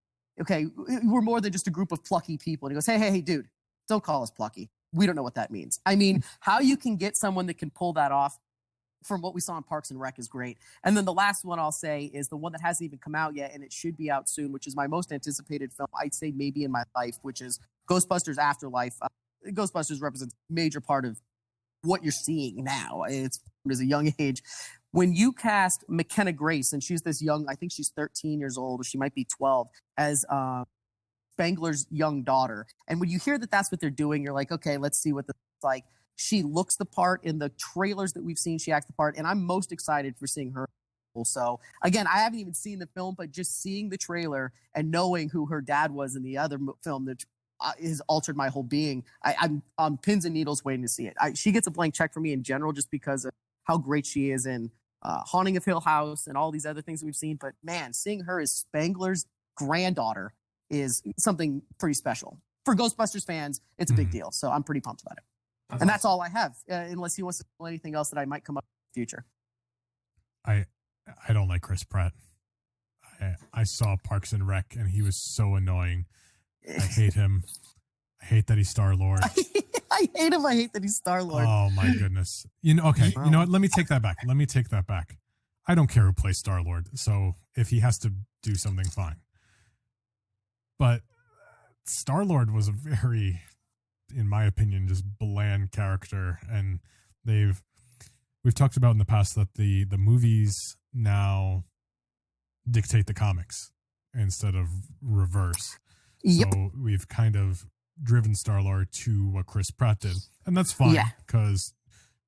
okay, we're more than just a group of plucky people. And he goes, hey, dude, don't call us plucky. We don't know what that means. I mean, how you can get someone that can pull that off from what we saw in Parks and Rec is great. And then the last one I'll say is the one that hasn't even come out yet, and it should be out soon, which is my most anticipated film, I'd say maybe in my life, which is Ghostbusters Afterlife. Ghostbusters represents a major part of what you're seeing now. It's as a young age. When you cast McKenna Grace, and she's this young, I think she's 13 years old, or she might be 12, as Spangler's young daughter. And when you hear that that's what they're doing, you're like, okay, let's see what this is like. She looks the part in the trailers that we've seen. She acts the part, and I'm most excited for seeing her. So again, I haven't even seen the film, but just seeing the trailer and knowing who her dad was in the other film that has altered my whole being. I'm on pins and needles waiting to see it. She gets a blank check for me in general, just because of how great she is in Haunting of Hill House and all these other things we've seen. But man, seeing her as Spangler's granddaughter is something pretty special. For Ghostbusters fans, it's a big deal. So I'm pretty pumped about it. And that's all I have, unless he wants to do anything else that I might come up with in the future. I don't like Chris Pratt. I saw Parks and Rec, and he was so annoying. I hate him. I hate that he's Star-Lord. I hate him. I hate that he's Star-Lord. Oh my goodness. You know, okay. You know what? Let me take that back. I don't care who plays Star-Lord. So if he has to do something, fine. But Star-Lord was a very, in my opinion, just bland character. And we've talked about in the past that the movies now dictate the comics instead of reverse. Yep. So we've kind of driven Star-Lord to what Chris Pratt did. And that's fine, because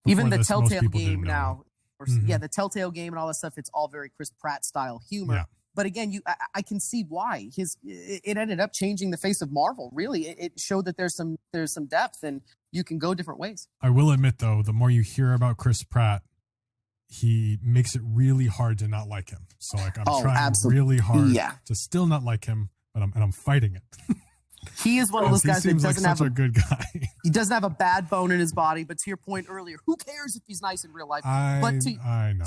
even the Telltale game now, the Telltale game and all that stuff, it's all very Chris Pratt style humor. Yeah. But again, I can see why it ended up changing the face of Marvel. Really, it showed that there's some depth, and you can go different ways. I will admit, though, the more you hear about Chris Pratt, he makes it really hard to not like him. So like I'm trying really hard to still not like him, but I'm fighting it. He is one of those guys that doesn't have a good guy. He doesn't have a bad bone in his body. But to your point earlier, who cares if he's nice in real life? I know.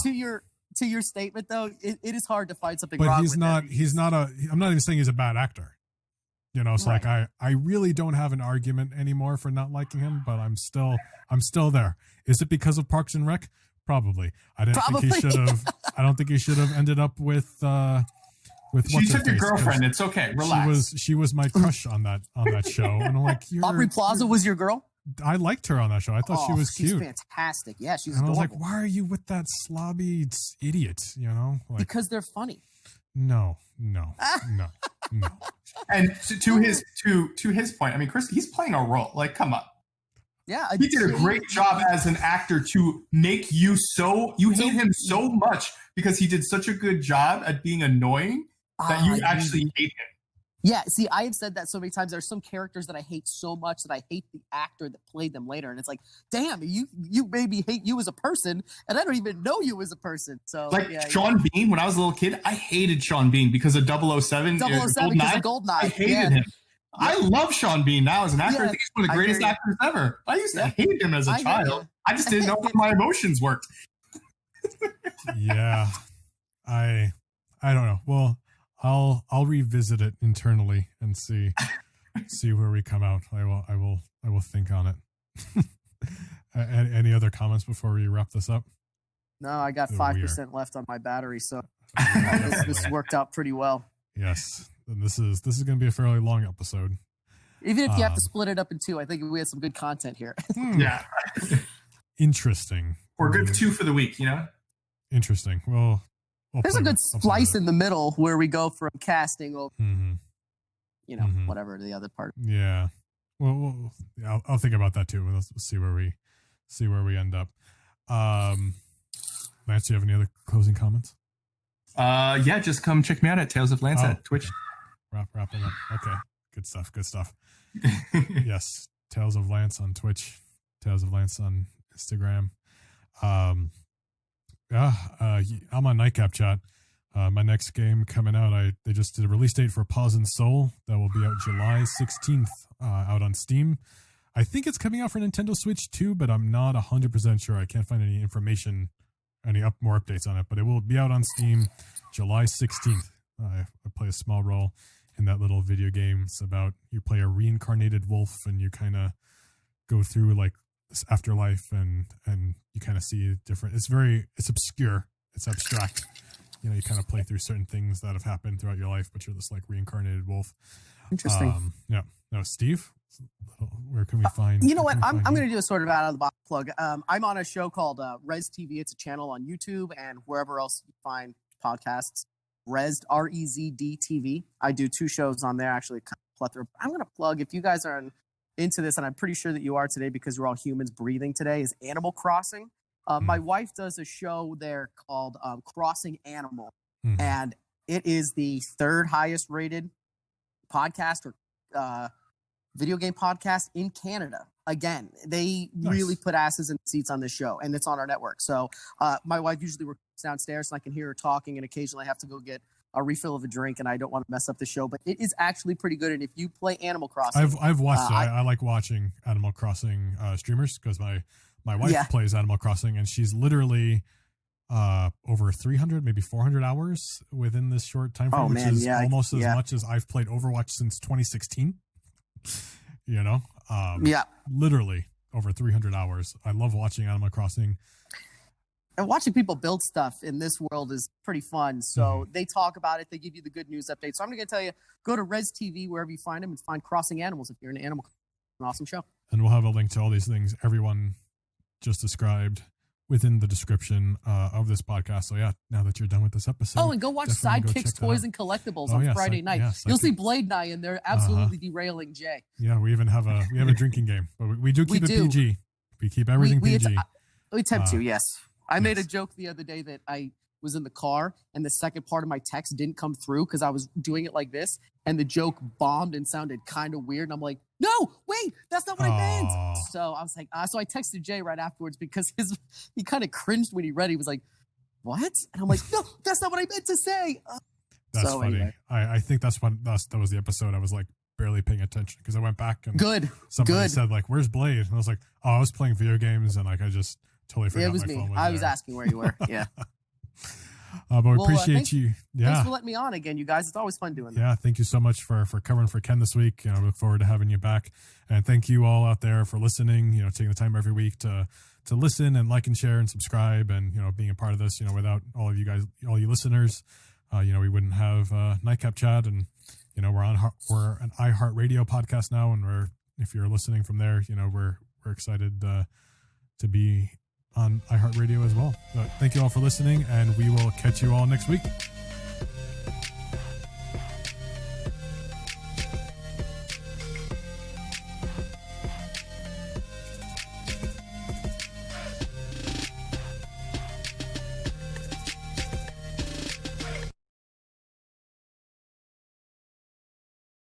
To your statement though, it is hard to find something wrong with him. I'm not even saying he's a bad actor. You know, so like I really don't have an argument anymore for not liking him, but I'm still there. Is it because of Parks and Rec? Probably. I don't think he should have ended up with she took your girlfriend. It's okay. Relax. She was my crush on that show, and I'm like, Aubrey Plaza was your girl? I liked her on that show. I thought she was cute. She's fantastic. Yeah, she's adorable. And I was like, why are you with that slobby idiot? You know, like, because they're funny. No. And to his point, I mean, Chris, he's playing a role. Like, come on. Yeah, he did a great job as an actor to make you hate him so much because he did such a good job at being annoying that you actually hate him. Yeah, see, I have said that so many times. There's some characters that I hate so much that I hate the actor that played them later, and it's like, damn, you made me hate you as a person, and I don't even know you as a person. So, Sean Bean, when I was a little kid, I hated Sean Bean because of 007. 007 because of Goldeneye. I hated him. I love Sean Bean now as an actor. I think he's one of the greatest actors ever. I used to hate him as a child. I just didn't know how my emotions worked. Yeah, I don't know. Well, I'll revisit it internally and see where we come out. I will think on it. Any other comments before we wrap this up? No, I got 5% left on my battery, so this worked out pretty well. Yes, and this is going to be a fairly long episode. Even if you have to split it up in two, I think we had some good content here. Yeah, interesting. Or good 2 for the week, you know. Interesting. Well. There's a good splice in the middle where we go from casting over, whatever the other part. Yeah. Well, I'll think about that too. Let's see where we end up. Lance, do you have any other closing comments? Yeah, just come check me out at Tales of Lance at Twitch. Wrapping up. Okay. Good stuff. Yes. Tales of Lance on Twitch. Tales of Lance on Instagram. I'm on Nightcap chat. My next game coming out, they just did a release date for Pause and Soul that will be out July 16th, out on Steam. I think it's coming out for Nintendo Switch too, but I'm not 100% sure. I can't find any information, more updates on it, but it will be out on Steam July 16th. I play a small role in that little video game. It's about, you play a reincarnated wolf and you kind of go through like this afterlife and you kind of see different, it's obscure, it's abstract. You know, you kind of play through certain things that have happened throughout your life, but you're this like reincarnated wolf. Interesting. Yeah. No, Steve, where can we find? You know what? I'm going to do a sort of out of the box plug. I'm on a show called REZD TV. It's a channel on YouTube and wherever else you find podcasts. REZD, REZD TV. I do 2 shows on there, actually. Plethora. I'm going to plug, if you guys are into this, and I'm pretty sure that you are today because we're all humans breathing today, is Animal Crossing. My wife does a show there called Crossing Animal, and it is the 3rd highest rated podcast or video game podcast in Canada. Again, they really put asses in seats on this show, and it's on our network. So my wife usually works downstairs, and I can hear her talking, and occasionally I have to go get a refill of a drink, and I don't want to mess up the show, but it is actually pretty good. And if you play Animal Crossing, I've watched it. I like watching Animal Crossing streamers because my wife plays Animal Crossing, and she's literally over 300, maybe 400 hours within this short time frame, which is almost as much as I've played Overwatch since 2016. You know, literally over 300 hours. I love watching Animal Crossing. And watching people build stuff in this world is pretty fun. So they talk about it. They give you the good news update. So I'm going to tell you, go to REZD TV, wherever you find them, and find Crossing Animals if you're into animal. An awesome show. And we'll have a link to all these things everyone just described within the description of this podcast. So yeah, now that you're done with this episode. Oh, and go watch Sidekicks Toys and Collectibles on Friday night. You'll see Blade and I in there absolutely derailing Jay. Yeah, we even have a drinking game. But we do keep it PG. We keep everything PG. We attempt to, yes. I made a joke the other day that I was in the car and the second part of my text didn't come through because I was doing it like this, and the joke bombed and sounded kind of weird. And I'm like, no, wait, that's not what I meant. So I was like, so I texted Jay right afterwards because he kind of cringed when he read it. He was like, what? And I'm like, no, that's not what I meant to say. That's funny. Anyway. I think that was the episode I was like barely paying attention because I went back and somebody said like, where's Blade? And I was like, oh, I was playing video games and like I just totally forgot it was my me. phone was I there. was asking where you were. Yeah. But we appreciate you. Yeah. Thanks for letting me on again, you guys. It's always fun doing that. Yeah. Thank you so much for covering for Ken this week. I look forward to having you back. And thank you all out there for listening, taking the time every week to listen and like and share and subscribe and, being a part of this, without all of you guys, all you listeners, we wouldn't have Nightcap Chat. And, we're an iHeartRadio podcast now. And if you're listening from there, we're excited to be on iHeartRadio as well. But thank you all for listening, and we will catch you all next week.